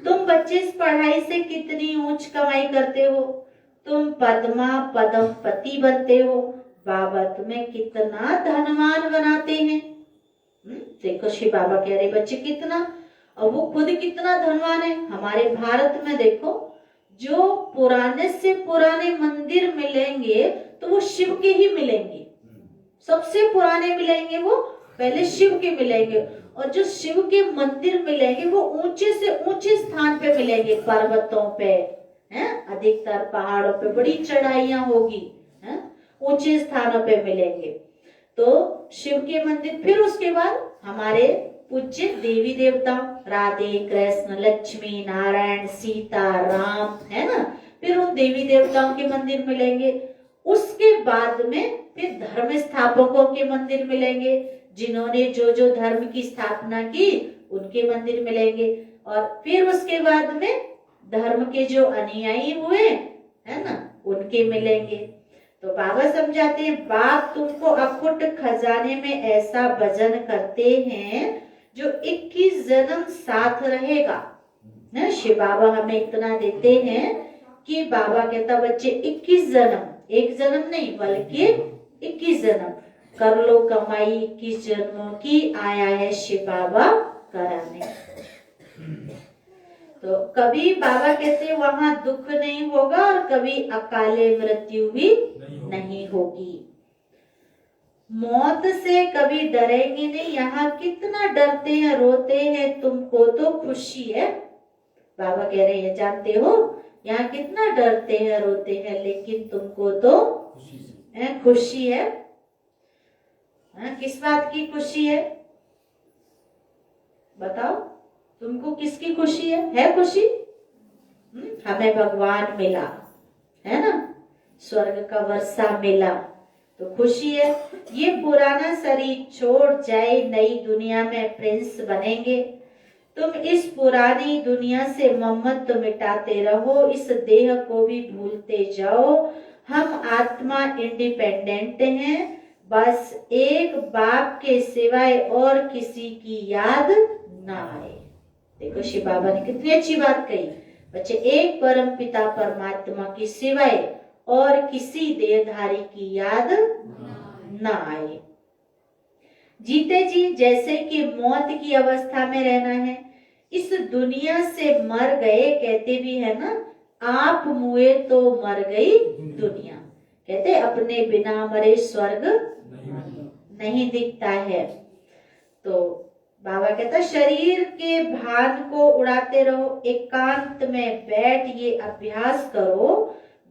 तुम बच्चे इस पढ़ाई से कितनी ऊंच कमाई करते हो, तुम पद्मा पद्मपति बनते हो, बाबा तुम्हें कितना धनवान बनाते हैं। देखो शिव बाबा कह रहे बच्चे कितना, और वो खुद कितना धनवान है। हमारे भारत में देखो जो पुराने से पुराने मंदिर मिलेंगे तो वो शिव के ही मिलेंगे, सबसे पुराने मिलेंगे वो पहले शिव के मिलेंगे, और जो शिव के मंदिर मिलेंगे वो ऊंचे से ऊंचे स्थान पे मिलेंगे, पर्वतों पे हैं, अधिकतर पहाड़ों पे बड़ी चढ़ाइयां होगी, हैं, ऊंचे स्थानों पे मिलेंगे। तो शिव के मंदिर, फिर उसके बाद हमारे पूज्य देवी देवता राधे कृष्ण लक्ष्मी नारायण सीता राम, है ना, फिर उन देवी देवताओं के मंदिर मिलेंगे। उसके बाद में फिर धर्म स्थापकों के मंदिर मिलेंगे, जिन्होंने जो जो धर्म की स्थापना की उनके मंदिर मिलेंगे, और फिर उसके बाद में धर्म के जो अनुयायी हुए है ना उनके मिलेंगे। तो बाबा समझाते हैं, बाप तुमको अखुट खजाने में ऐसा वजन करते हैं जो 21 जन्म साथ रहेगा। शिव बाबा हमें इतना देते हैं कि बाबा कहता बच्चे 21 जन्म, एक जन्म नहीं बल्कि 21 जन्म कर लो कमाई, 21 जन्मों की आया है शिव बाबा कराने। तो कभी बाबा कहते वहां दुख नहीं होगा और कभी अकाले मृत्यु भी नहीं होगी, मौत से कभी डरेंगे नहीं। यहाँ कितना डरते हैं रोते हैं, तुमको तो खुशी है। बाबा कह रहे हैं जानते हो यहाँ कितना डरते हैं रोते हैं, लेकिन तुमको तो खुशी है। किस बात की खुशी है? बताओ तुमको किसकी खुशी है खुशी? हमें भगवान मिला है ना, स्वर्ग का वर्षा मिला तो खुशी है। ये पुराना शरीर छोड़ जाए, नई दुनिया में प्रिंस बनेंगे। तुम इस पुरानी दुनिया से ममत्व मिटाते रहो, इस देह को भी भूलते जाओ। हम आत्मा इंडिपेंडेंट हैं, बस एक बाप के सिवाय और किसी की याद ना आए। देखो शिव बाबा ने कितनी अच्छी बात कही, बच्चे एक परम पिता परमात्मा की सिवाय और किसी देहधारी की याद ना आए। जीते जी जैसे कि मौत की अवस्था में रहना है, इस दुनिया से मर गए कहते भी है ना, आप मुए तो मर गई दुनिया। कहते अपने बिना मरे स्वर्ग नहीं दिखता है। तो बाबा कहता शरीर के भान को उड़ाते रहो, एकांत में बैठ ये अभ्यास करो।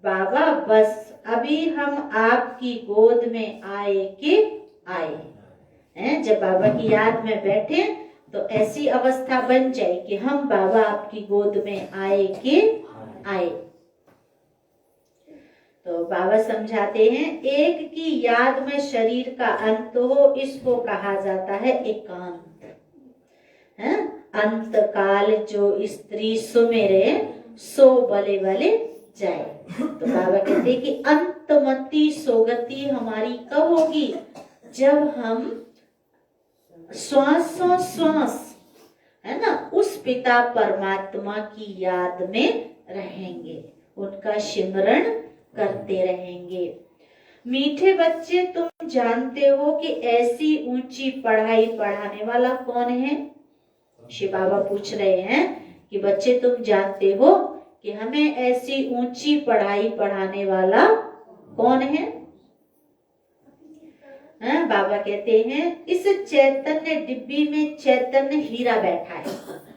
बाबा बस अभी हम आपकी गोद में आए कि आए हैं। जब बाबा की याद में बैठे तो ऐसी अवस्था बन जाए कि हम बाबा आपकी गोद में आए कि आए। तो बाबा समझाते हैं एक की याद में शरीर का अंत हो, इसको कहा जाता है एकांत। अंत काल जो स्त्री सुमेरे, सो बले बले जाए। तो बाबा कहते हैं कि अंतमती सोगति हमारी कब होगी? जब हम श्वासों श्वास है ना उस पिता परमात्मा की याद में रहेंगे, उनका सिमरण करते रहेंगे। मीठे बच्चे तुम जानते हो कि ऐसी ऊंची पढ़ाई पढ़ाने वाला कौन है? शिव बाबा पूछ रहे हैं कि बच्चे तुम जानते हो कि हमें ऐसी ऊंची पढ़ाई पढ़ाने वाला कौन है? बाबा कहते हैं इस चैतन्य डिब्बी में चैतन्य हीरा बैठा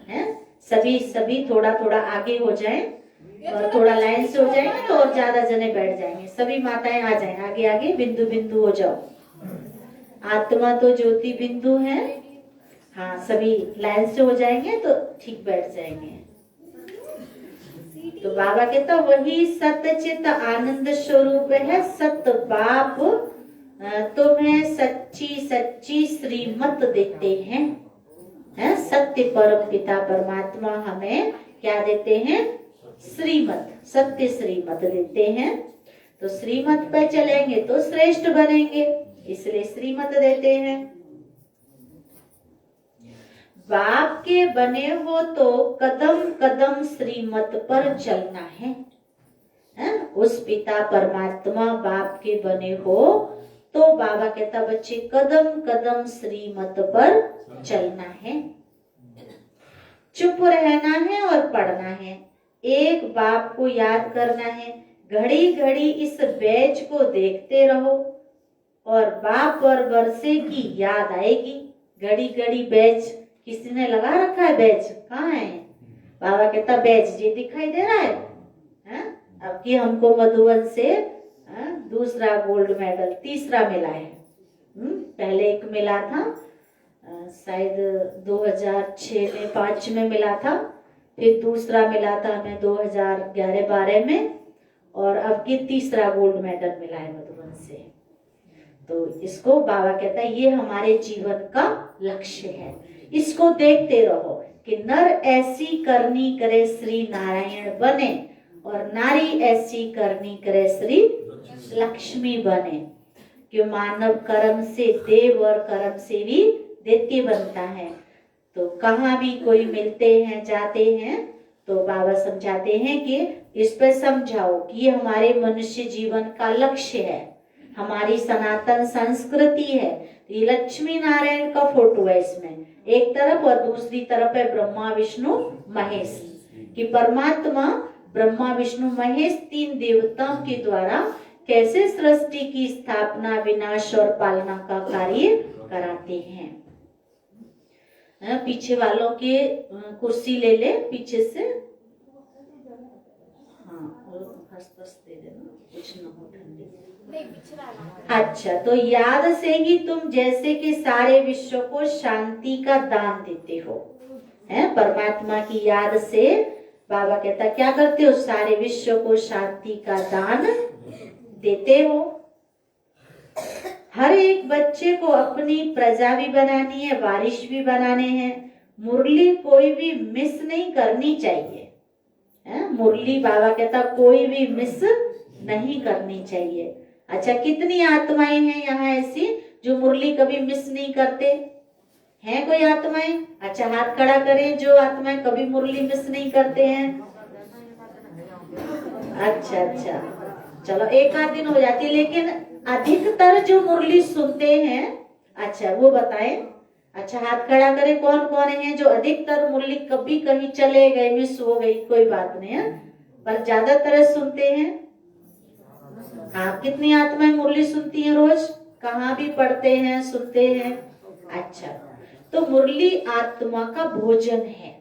है? सभी थोड़ा थोड़ा आगे हो जाएं और थोड़ा लाइन से हो जाएंगे तो और ज्यादा जने बैठ जाएंगे। सभी माताएं आ जाएं, आगे आगे बिंदु बिंदु हो जाओ। आत्मा तो ज्योति बिंदु है। हाँ सभी लाइन से हो जाएंगे तो ठीक बैठ जाएंगे। तो बाबा कहता वही सत्यचित आनंद स्वरूप है। सत बाप तुम्हें सच्ची सच्ची श्रीमत देते हैं। सत्य परम पिता परमात्मा हमें क्या देते हैं? श्रीमत, सत्य श्रीमत देते हैं। तो श्रीमत पे चलेंगे तो श्रेष्ठ बनेंगे, इसलिए श्रीमत देते हैं। बाप के बने हो तो कदम कदम श्रीमत पर चलना है। उस पिता परमात्मा बाप के बने हो तो बाबा कहता बच्चे कदम कदम श्रीमत पर चलना है, चुप रहना है और पढ़ना है। एक बाप को याद करना है, घड़ी घड़ी इस बैच को देखते रहो और बाप और वर्षे की याद आएगी। घड़ी घड़ी बैच किसी ने लगा रखा है? बैच कहाँ है? बाबा कहता बैच ये दिखाई दे रहा है। अब कि हमको मधुबन से दूसरा गोल्ड मेडल, तीसरा मिला है। पहले एक मिला था शायद 2006 में 5 में मिला था, फिर दूसरा मिला था हमें 2011-12 में, और अब की तीसरा गोल्ड मेडल मिला है मधुबन से। तो इसको बाबा कहता है ये हमारे जीवन का लक्ष्य है। इसको देखते रहो कि नर ऐसी करनी करे श्री नारायण बने और नारी ऐसी करनी करे श्री लक्ष्मी बने। क्यों मानव कर्म से देव और कर्म से भी दैत्य बनता है। तो कहाँ भी कोई मिलते हैं जाते हैं तो बाबा समझाते हैं कि इस पे समझाओ कि ये हमारे मनुष्य जीवन का लक्ष्य है, हमारी सनातन संस्कृति है। ये लक्ष्मी नारायण का फोटो है इसमें एक तरफ, और दूसरी तरफ है ब्रह्मा विष्णु महेश, कि परमात्मा ब्रह्मा विष्णु महेश 3 देवताओं के द्वारा कैसे सृष्टि की स्थापना, विनाश और पालना का कार्य कराते हैं। पीछे वालों के कुर्सी ले ले पीछे से। हाँ और हंस दे देना, कुछ ना हो ठंडी। अच्छा, तो याद से ही तुम जैसे कि सारे विश्व को शांति का दान देते हो। है, परमात्मा की याद से बाबा कहता क्या करते हो, सारे विश्व को शांति का दान देते हो। हर एक बच्चे को अपनी प्रजा भी बनानी है, वारिश भी बनाने हैं। मुरली कोई भी मिस नहीं करनी चाहिए, है? मुरली बाबा कहता कोई भी मिस नहीं करनी चाहिए। अच्छा, कितनी आत्माएं हैं यहाँ ऐसी जो मुरली कभी मिस नहीं करते हैं? कोई आत्माएं? अच्छा, हाथ खड़ा करें जो आत्माएं कभी मुरली मिस नहीं करते हैं। अच्छा, चलो एक आध दिन हो जाती है, लेकिन अधिकतर जो मुरली सुनते हैं, अच्छा वो बताएं। अच्छा, हाथ खड़ा करें कौन कौन है जो अधिकतर मुरली कभी कहीं चले गए, मिस हो गई, कोई बात नहीं है, पर ज्यादातर सुनते हैं। हाँ, कितनी आत्माएं मुरली सुनती हैं रोज, कहाँ भी पढ़ते हैं, सुनते हैं। अच्छा, तो मुरली आत्मा का भोजन है।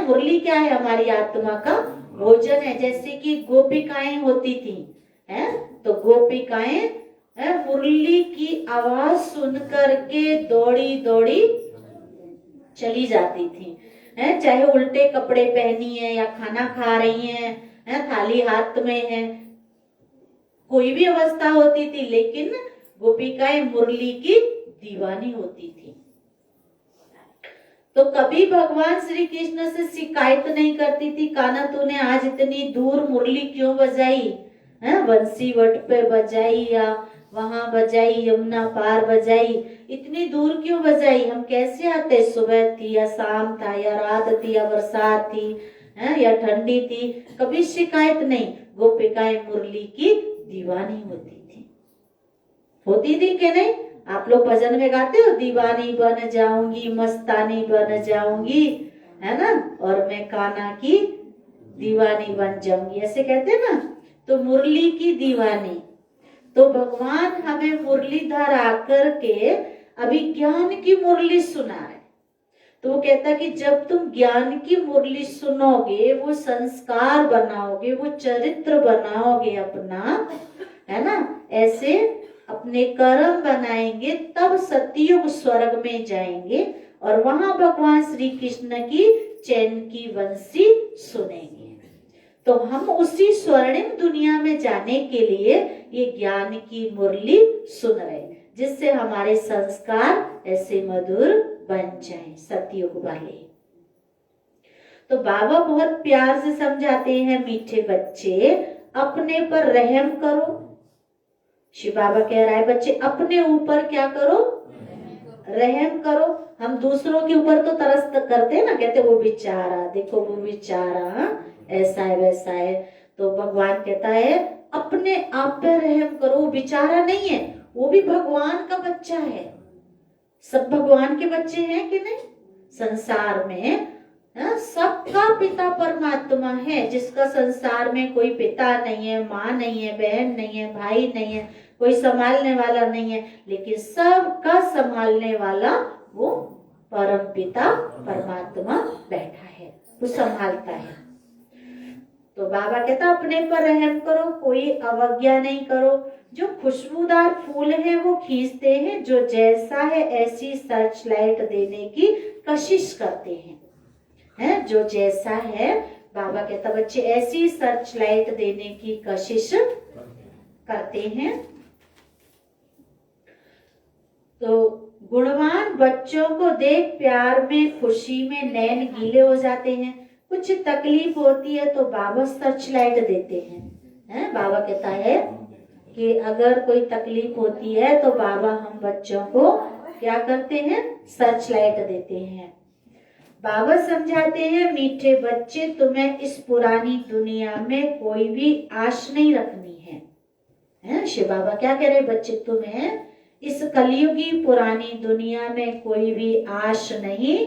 मुरली क्या है? हमारी आत्मा का भोजन है। जैसे कि गोपिकाएं होती थी, है, तो गोपिकाएं मुरली की आवाज सुन करके दौड़ी दौड़ी चली जाती थी, है, चाहे उल्टे कपड़े पहनी है या खाना खा रही हैं, है, थाली हाथ में है, कोई भी अवस्था होती थी, लेकिन गोपिकाएं मुरली की दीवानी होती थी। तो कभी भगवान श्री कृष्ण से शिकायत नहीं करती थी, कान्हा तूने आज इतनी दूर मुरली क्यों बजाई, बंसी वट पे बजाई या वहां बजाई, यमुना पार बजाई, इतनी दूर क्यों बजाई, हम कैसे आते, सुबह थी या शाम था या रात थी या बरसात थी, या ठंडी थी, कभी शिकायत नहीं। गोपिकाएं मुरली की दीवानी होती थी कि नहीं? आप लोग भजन में गाते हो, दीवानी बन जाऊंगी, मस्तानी बन जाऊंगी, है ना, और मैं कान्हा की दीवानी बन जाऊंगी, ऐसे कहते ना। तो मुरली की दीवानी, तो भगवान हमें मुरलीधर आकर के अभी ज्ञान की मुरली सुना है। तो वो कहता कि जब तुम ज्ञान की मुरली सुनोगे, वो संस्कार बनाओगे, वो चरित्र बनाओगे अपना, है ना, ऐसे अपने कर्म बनाएंगे, तब सतयुग स्वर्ग में जाएंगे और वहां भगवान श्री कृष्ण की चैन की बंसी सुनेंगे। तो हम उसी स्वर्णिम दुनिया में जाने के लिए ये ज्ञान की मुरली सुन रहे, जिससे हमारे संस्कार ऐसे मधुर बन जाएं, सतयुग वाले। तो बाबा बहुत प्यार से समझाते हैं, मीठे बच्चे अपने पर रहम करो। शिव बाबा कह रहा है बच्चे अपने ऊपर क्या करो, रहम करो। हम दूसरों के ऊपर तो तरस करते हैं ना, कहते वो बेचारा, देखो वो बेचारा, ऐसा है वैसा है। तो भगवान कहता है अपने आप पे रहम करो, वो बेचारा नहीं है, वो भी भगवान का बच्चा है। सब भगवान के बच्चे हैं कि नहीं? संसार में सबका पिता परमात्मा है। जिसका संसार में कोई पिता नहीं है, माँ नहीं है, बहन नहीं है, भाई नहीं है, कोई संभालने वाला नहीं है, लेकिन सबका संभालने वाला वो परम पिता परमात्मा बैठा है, वो संभालता है। तो बाबा कहता अपने पर रहम करो, कोई अवज्ञा नहीं करो। जो खुशबूदार फूल है वो खींचते हैं, जो जैसा है ऐसी सर्च लाइट देने की कोशिश करते हैं, जो जैसा है, बाबा कहता बच्चे ऐसी सर्च लाइट देने की कोशिश करते हैं। तो गुणवान बच्चों को देख प्यार में, खुशी में नैन गीले हो जाते हैं। कुछ तकलीफ होती है तो बाबा सर्च लाइट देते हैं, बाबा कहता है कि अगर कोई तकलीफ होती है तो बाबा हम बच्चों को क्या करते हैं, सर्च लाइट देते हैं। बाबा समझाते हैं मीठे बच्चे तुम्हें इस पुरानी दुनिया में कोई भी आश नहीं रखनी है। शिव बाबा क्या कह रहे बच्चे, तुम्हें इस कलयुगी पुरानी दुनिया में कोई भी आश नहीं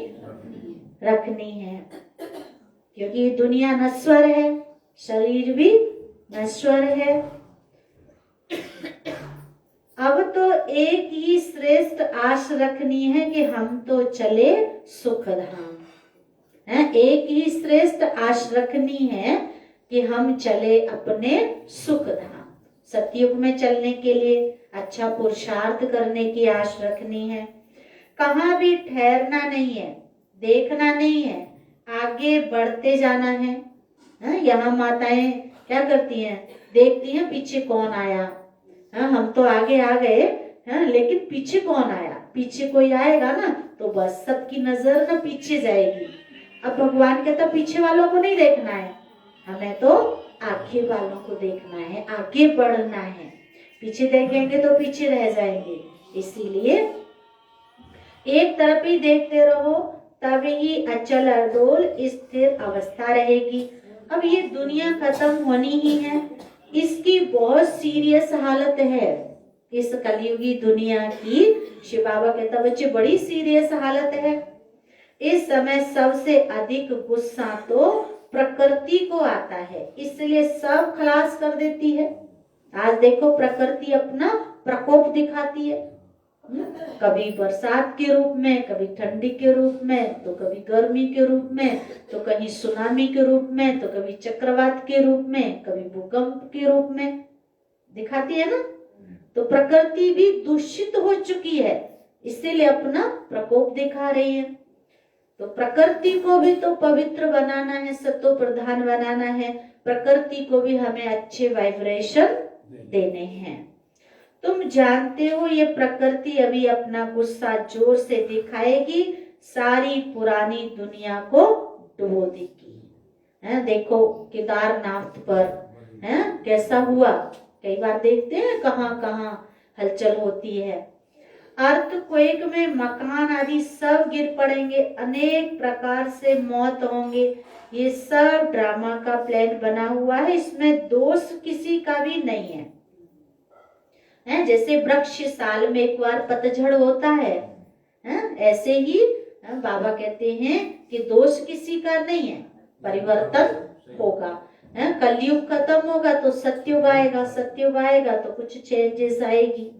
रखनी है, क्योंकि दुनिया नश्वर है, शरीर भी नश्वर है। अब तो एक ही श्रेष्ठ आश रखनी है कि हम तो चले सुख धाम। एक ही श्रेष्ठ आश रखनी है कि हम चले अपने सुख धाम। सतयुग में चलने के लिए अच्छा पुरुषार्थ करने की आश रखनी है। कहाँ भी ठहरना नहीं है, देखना नहीं है, आगे बढ़ते जाना है। यहाँ माताएं क्या करती हैं, देखती हैं पीछे कौन आया। हम तो आगे आ गए, लेकिन पीछे कौन आया, पीछे कोई आएगा ना तो बस सबकी नजर ना पीछे जाएगी। अब भगवान कहता पीछे वालों को नहीं देखना है, हमें तो आगे वालों को देखना है, आगे बढ़ना है। पीछे देखेंगे तो पीछे रह जाएंगे, इसीलिए एक तरफ ही देखते रहो, तभी ही अचल अडोल स्थिर अवस्था रहेगी। अब ये दुनिया खत्म होनी ही है, इसकी बहुत सीरियस हालत है। इस कलयुगी दुनिया की शिव बाबा कहता बच्चे बड़ी सीरियस हालत है। इस समय सबसे अधिक गुस्सा तो प्रकृति को आता है, इसलिए सब खलास कर देती है। आज देखो प्रकृति अपना प्रकोप दिखाती है, कभी बरसात के रूप में, कभी ठंडी के रूप में, तो कभी गर्मी के रूप में, तो कहीं सुनामी के रूप में, तो कभी चक्रवात के रूप में, कभी भूकंप के रूप में दिखाती है ना। तो प्रकृति भी दूषित हो चुकी है, इसीलिए अपना प्रकोप दिखा रही है। तो प्रकृति को भी तो पवित्र बनाना है, सत्व प्रधान बनाना है, प्रकृति को भी हमें अच्छे वाइब्रेशन देने हैं। तुम जानते हो ये प्रकृति अभी अपना गुस्सा जोर से दिखाएगी, सारी पुरानी दुनिया को डुबो देगी। देखो केदारनाथ पर कैसा हुआ, कई बार देखते हैं कहाँ कहाँ हलचल होती है। अर्थक्वेक में मकान आदि सब गिर पड़ेंगे, अनेक प्रकार से मौत होंगे। ये सब ड्रामा का प्लान बना हुआ है, इसमें दोष किसी का भी नहीं है। जैसे वृक्ष साल में एक बार पतझड़ होता है, ऐसे ही बाबा कहते हैं कि दोष किसी का नहीं है, परिवर्तन होगा। कलयुग खत्म होगा तो सत्युग आएगा, सत्युग आएगा तो कुछ चेंजेस आएगी।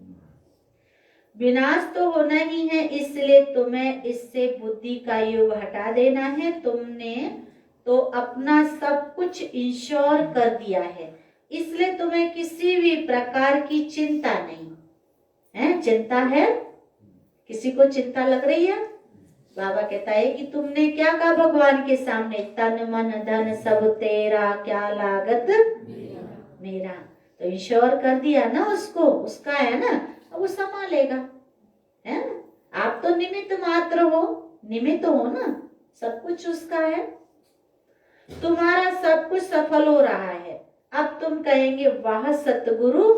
विनाश तो होना ही है, इसलिए तुम्हें इससे बुद्धि का युग हटा देना है। तुमने तो अपना सब कुछ इंश्योर कर दिया है, इसलिए तुम्हें किसी भी प्रकार की चिंता नहीं है। चिंता है, किसी को चिंता लग रही है? बाबा कहता है कि तुमने क्या कहा भगवान के सामने, तन मन धन सब तेरा, क्या लागत मेरा। तो इंश्योर कर दिया ना उसको, उसका है ना, वो संभालेगा, है ना। आप तो निमित्त मात्र हो, निमित्त हो ना, सब कुछ उसका है। तुम्हारा सब कुछ सफल हो रहा है। अब तुम कहेंगे वाह सतगुरु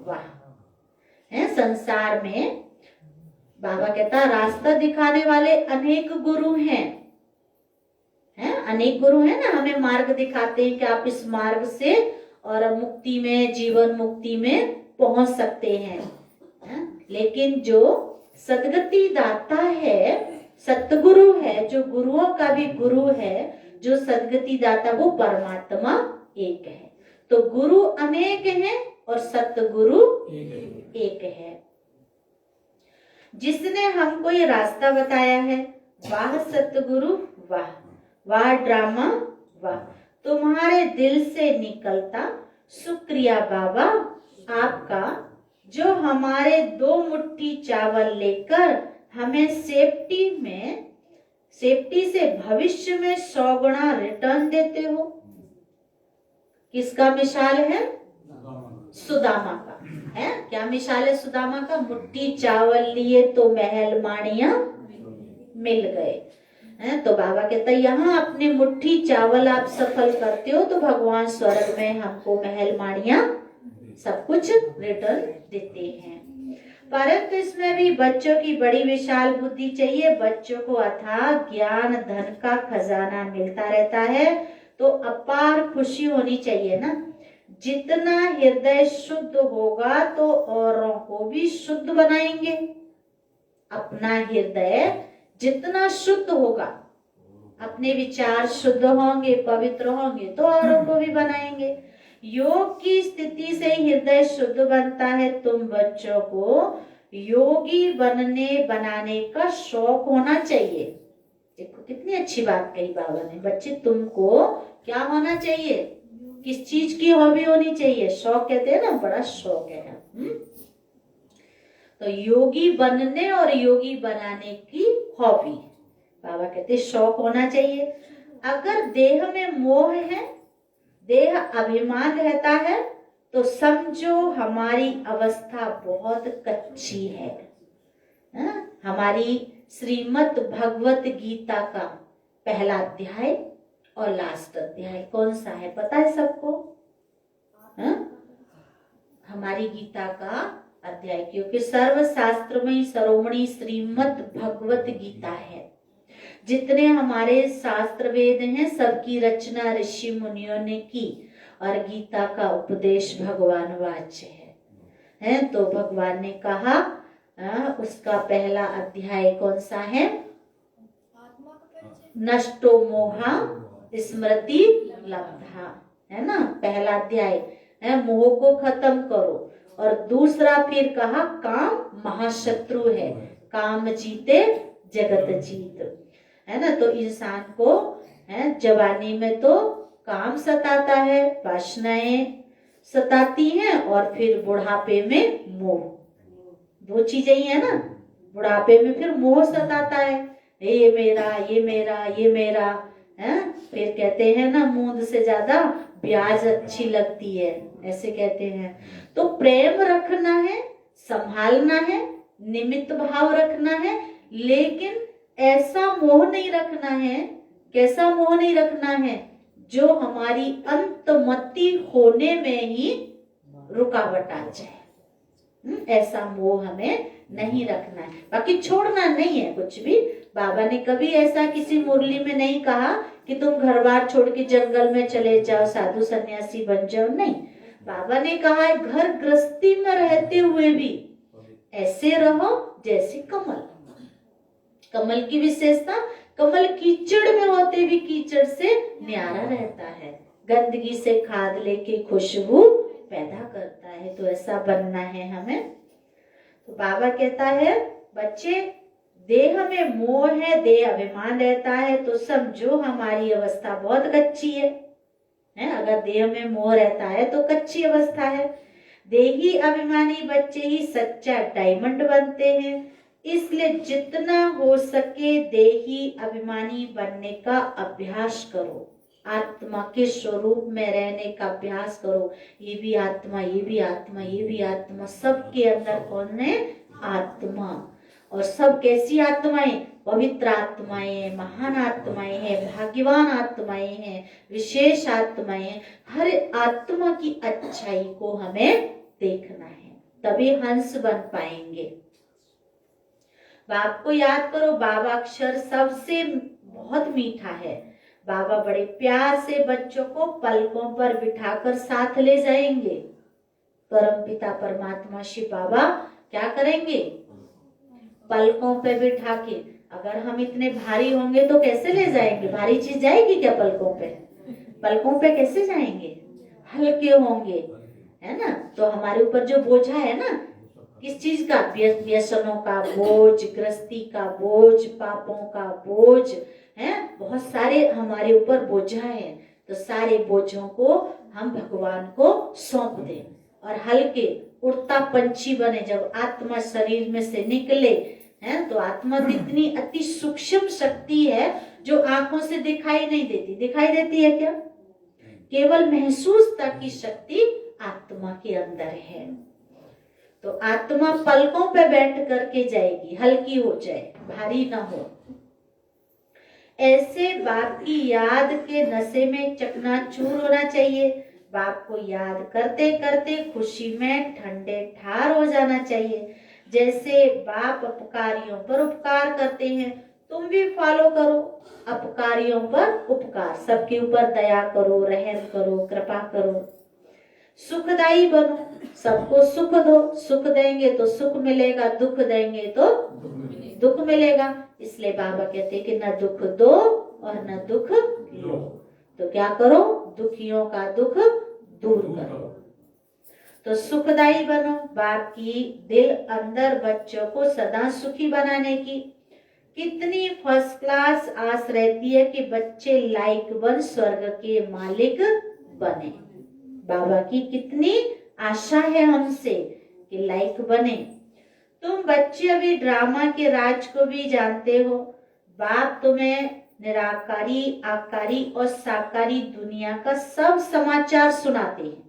वाह। संसार में बाबा कहता रास्ता दिखाने वाले अनेक गुरु हैं, अनेक गुरु हैं ना, हमें मार्ग दिखाते हैं कि आप इस मार्ग से और मुक्ति में, जीवन मुक्ति में पहुंच सकते हैं। लेकिन जो सदगति दाता है, सतगुरु है, जो गुरुओं का भी गुरु है, जो सदगति दाता, वो परमात्मा एक है। तो गुरु अनेक हैं और सतगुरु एक है। जिसने हमको ये रास्ता बताया है, वाह सतगुरु वाह, वाह ड्रामा वाह। तुम्हारे दिल से निकलता शुक्रिया बाबा आपका, जो हमारे 2 मुट्ठी चावल लेकर हमें सेफ्टी से भविष्य में 100 गुना रिटर्न देते हो। किसका मिसाल है? सुदामा का है। क्या मिसाल है सुदामा का? मुट्ठी चावल लिए तो महल माणिया मिल गए। तो बाबा कहता है यहाँ अपने मुट्ठी चावल आप सफल करते हो तो भगवान स्वर्ग में हमको महल माणिया सब कुछ रिटर्न देते हैं। परंतु इसमें भी बच्चों की बड़ी विशाल बुद्धि चाहिए। बच्चों को अथाह ज्ञान धन का खजाना मिलता रहता है, तो अपार खुशी होनी चाहिए ना। जितना हृदय शुद्ध होगा तो औरों को भी शुद्ध बनाएंगे। अपना हृदय जितना शुद्ध होगा, अपने विचार शुद्ध होंगे, पवित्र होंगे, तो औरों को भी बनाएंगे। योग की स्थिति से हृदय शुद्ध बनता है। तुम बच्चों को योगी बनाने का शौक होना चाहिए। देखो कितनी अच्छी बात कही बाबा ने। बच्चे तुमको क्या होना चाहिए? किस चीज की हॉबी होनी चाहिए? शौक कहते हैं ना, बड़ा शौक है। तो योगी बनने और योगी बनाने की हॉबी, बाबा कहते शौक होना चाहिए। अगर देह में मोह है, देह अभिमान रहता है, तो समझो हमारी अवस्था बहुत कच्ची है। हमारी श्रीमद् भगवत गीता का पहला अध्याय और लास्ट अध्याय कौन सा है पता है सबको? हमारी गीता का अध्याय, क्योंकि सर्व शास्त्र में शिरोमणि श्रीमद् भगवत गीता है। जितने हमारे शास्त्र वेद हैं सबकी रचना ऋषि मुनियों ने की और गीता का उपदेश भगवान वाच्य है। तो भगवान ने कहा उसका पहला अध्याय कौन सा है? नष्टो मोहा स्मृति लब्धा, है ना। पहला अध्याय है मोह को खत्म करो, और दूसरा फिर कहा काम महाशत्रु है, काम जीते जगत जीत, है ना। तो इंसान को है जवानी में तो काम सताता है, वासनाएं सताती हैं, और फिर बुढ़ापे में मोह। दो चीजें ही है ना। बुढ़ापे में फिर मोह सताता है, ये मेरा ये मेरा ये मेरा है। फिर कहते हैं ना मूंद से ज्यादा ब्याज अच्छी लगती है, ऐसे कहते हैं। तो प्रेम रखना है, संभालना है, निमित्त भाव रखना है, लेकिन ऐसा मोह नहीं रखना है। कैसा मोह नहीं रखना है? जो हमारी अंतमति होने में ही रुकावट आ जाए। ऐसा मोह हमें नहीं रखना है। बाकी छोड़ना नहीं है कुछ भी। बाबा ने कभी ऐसा किसी मुरली में नहीं कहा कि तुम घर बार छोड़ के जंगल में चले जाओ, साधु सन्यासी बन जाओ, नहीं। बाबा ने कहा है घर गृहस्थी में रहते हुए भी ऐसे रहो जैसे कमल। कमल की विशेषता, कमल कीचड़ में होते भी कीचड़ से न्यारा रहता है, गंदगी से खाद लेके खुशबू पैदा करता है। तो ऐसा बनना है हमें। तो बाबा कहता है बच्चे देह में मोह है, देह अभिमान रहता है, तो समझो हमारी अवस्था बहुत कच्ची है। अगर देह में मोह रहता है तो कच्ची अवस्था है। देही अभिमानी बच्चे ही सच्चा डायमंड बनते हैं। इसलिए जितना हो सके देही अभिमानी बनने का अभ्यास करो, आत्मा के स्वरूप में रहने का अभ्यास करो। ये भी आत्मा, ये भी आत्मा, ये भी आत्मा, सबके अंदर कौन है? आत्मा। और सब कैसी आत्माएं? पवित्र आत्माएं, महान आत्माएं हैं, भाग्यवान आत्माएं हैं, विशेष आत्माएं। हर आत्मा की अच्छाई को हमें देखना है, तभी हंस बन पाएंगे। बाप को याद करो, बाबा अक्षर सबसे बहुत मीठा है। बाबा बड़े प्यार से बच्चों को पलकों पर बिठाकर साथ ले जाएंगे। परमपिता परमात्मा शिव बाबा क्या करेंगे? पलकों पे बिठा के। अगर हम इतने भारी होंगे तो कैसे ले जाएंगे? भारी चीज जाएगी क्या पलकों पे? पलकों पे कैसे जाएंगे? हल्के होंगे, है ना। तो हमारे ऊपर जो बोझा है ना, किस चीज का? व्यसनों का बोझ, गृहस्थी का बोझ, पापों का बोझ है, बहुत सारे हमारे ऊपर बोझा है। तो सारे बोझों को हम भगवान को सौंप दें और हल्के उड़ता पंछी बने। जब आत्मा शरीर में से निकले है, तो आत्मा कितनी अति सूक्ष्म शक्ति है जो आंखों से दिखाई नहीं देती। दिखाई देती है क्या? केवल महसूसता की शक्ति आत्मा के अंदर है। तो आत्मा पलकों पे बैठ करके जाएगी, हल्की हो जाए, भारी ना हो। ऐसे बाप की याद के नशे में चकनाचूर होना चाहिए। बाप को याद करते करते खुशी में ठंडे ठार हो जाना चाहिए। जैसे बाप अपकारियों पर उपकार करते हैं, तुम भी फॉलो करो अपकारियों पर उपकार। सबके ऊपर दया करो, रहम करो, कृपा करो, सुखदाई बनो, सबको सुख दो। सुख देंगे तो सुख मिलेगा, दुख देंगे तो दुख मिलेगा। इसलिए बाबा कहते हैं कि न दुख दो और न दुख लो। तो क्या करो? दुखियों का दुख दूर करो। तो सुखदाई बनो। बाप की दिल अंदर बच्चों को सदा सुखी बनाने की कितनी फर्स्ट क्लास आस रहती है कि बच्चे लाइक बन स्वर्ग के मालिक बने। बाबा की कितनी आशा है हमसे कि लाइक बने। तुम बच्चे अभी ड्रामा के राज को भी जानते हो। बाप तुम्हें निराकारी, आकारी और साकारी दुनिया का सब समाचार सुनाते हैं।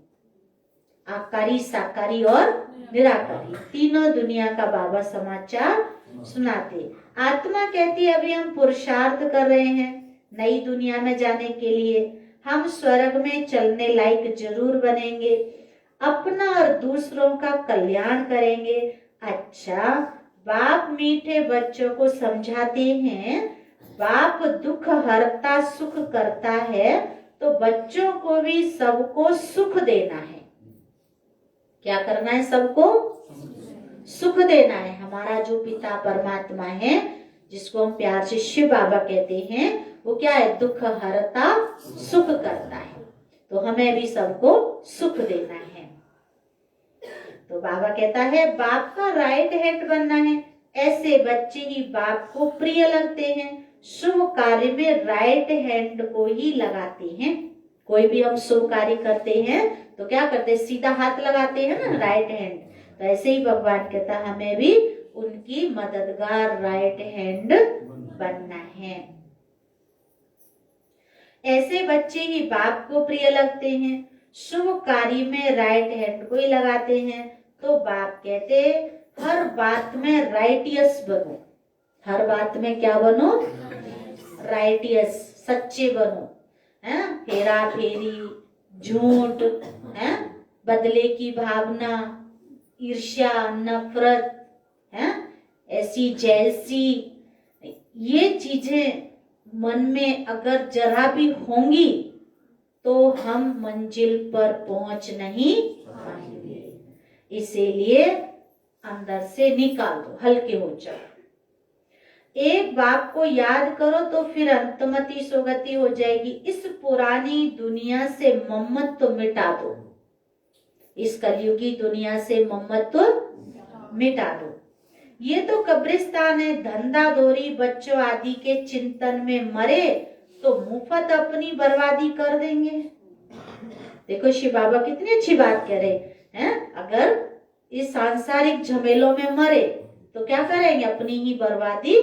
आकारी, साकारी और निराकारी तीनों दुनिया का बाबा समाचार सुनाते। आत्मा कहती है अभी हम पुरुषार्थ कर रहे हैं नई दुनिया में जाने के लिए, हम स्वर्ग में चलने लायक जरूर बनेंगे, अपना और दूसरों का कल्याण करेंगे। अच्छा, बाप मीठे बच्चों को समझाते हैं, बाप दुख हरता सुख करता है, तो बच्चों को भी सबको सुख देना है। क्या करना है? सबको सुख देना है। हमारा जो पिता परमात्मा है, जिसको हम प्यार से शिव बाबा कहते हैं, वो क्या है? दुख हरता सुख करता है, तो हमें भी सबको सुख देना है। तो बाबा कहता है बाप का राइट हैंड बनना है। ऐसे बच्चे ही बाप को प्रिय लगते हैं, शुभ कार्य में राइट हैंड को ही लगाते हैं। कोई भी हम शुभ कार्य करते हैं तो क्या करते हैं? सीधा हाथ लगाते हैं ना, राइट हैंड। तो ऐसे ही भगवान कहता हमें भी उनकी मददगार राइट हैंड बनना है। ऐसे बच्चे ही बाप को प्रिय लगते हैं, शुभ कार्य में राइट हैंड को ही लगाते हैं। तो बाप कहते हर बात में राइटियस बनो। हर बात में क्या बनो? राइटियस, सच्चे बनो। है हेरा फेरी, झूठ, है बदले की भावना, ईर्ष्या, नफरत, है ऐसी जैसी, ये चीजें मन में अगर जरा भी होंगी तो हम मंजिल पर पहुंच नहीं पाएंगे। इसीलिए अंदर से निकाल दो, हल्के हो जाओ। एक बाप को याद करो तो फिर अंतमति सुगति हो जाएगी। इस पुरानी दुनिया से ममत्व मिटा दो। इस कलयुगी दुनिया से ममत्व मिटा दो। ये तो कब्रिस्तान है। धंधा दोरी बच्चों आदि के चिंतन में मरे तो मुफ्त अपनी बर्बादी कर देंगे। देखो शिव बाबा कितनी अच्छी बात कह रहे हैं। अगर इस सांसारिक झमेलों में मरे तो क्या करेंगे? अपनी ही बर्बादी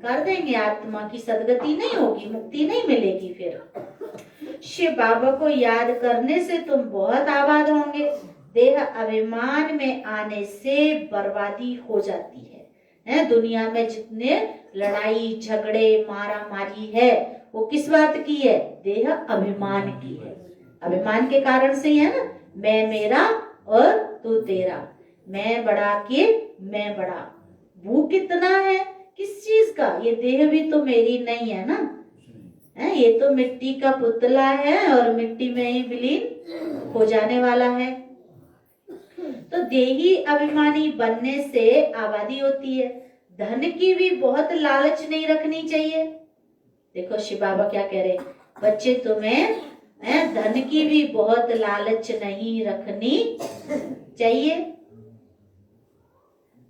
कर देंगे। आत्मा की सदगति नहीं होगी, मुक्ति नहीं मिलेगी। फिर शिव बाबा को याद करने से तुम बहुत आबाद होंगे। देह अभिमान में आने से बर्बादी हो जाती है। दुनिया में जितने लड़ाई झगड़े मारा मारी है वो किस बात की है? देह अभिमान की है। अभिमान के कारण से ही है ना, मैं मेरा और तू तेरा, मैं बड़ा के मैं बड़ा। वो कितना है? किस चीज का? ये देह भी तो मेरी नहीं है ना, ये तो मिट्टी का पुतला है और मिट्टी में ही विलीन हो जाने वाला है। तो देही अभिमानी बनने से आबादी होती है। धन की भी बहुत लालच नहीं रखनी चाहिए। देखो शिव बाबा क्या कह रहे, बच्चे तुम्हें धन की भी बहुत लालच नहीं रखनी चाहिए।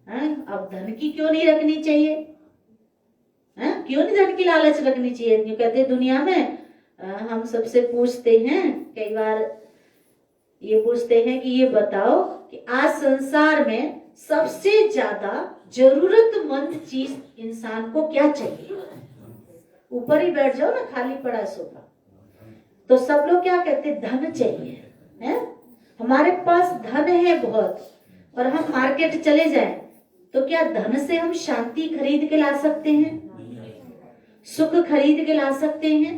अब धन की क्यों नहीं रखनी चाहिए? क्यों नहीं धन की लालच रखनी चाहिए? क्यों कहते दुनिया में हम सबसे पूछते हैं, कई बार ये पूछते हैं कि ये बताओ कि आज संसार में सबसे ज्यादा जरूरतमंद चीज इंसान को क्या चाहिए? ऊपर ही बैठ जाओ ना, खाली पड़ा सोफा, तो सब लोग क्या कहते? धन चाहिए है। हमारे पास धन है बहुत, और हम मार्केट चले जाएं तो क्या धन से हम शांति खरीद के ला सकते हैं? सुख खरीद के ला सकते हैं?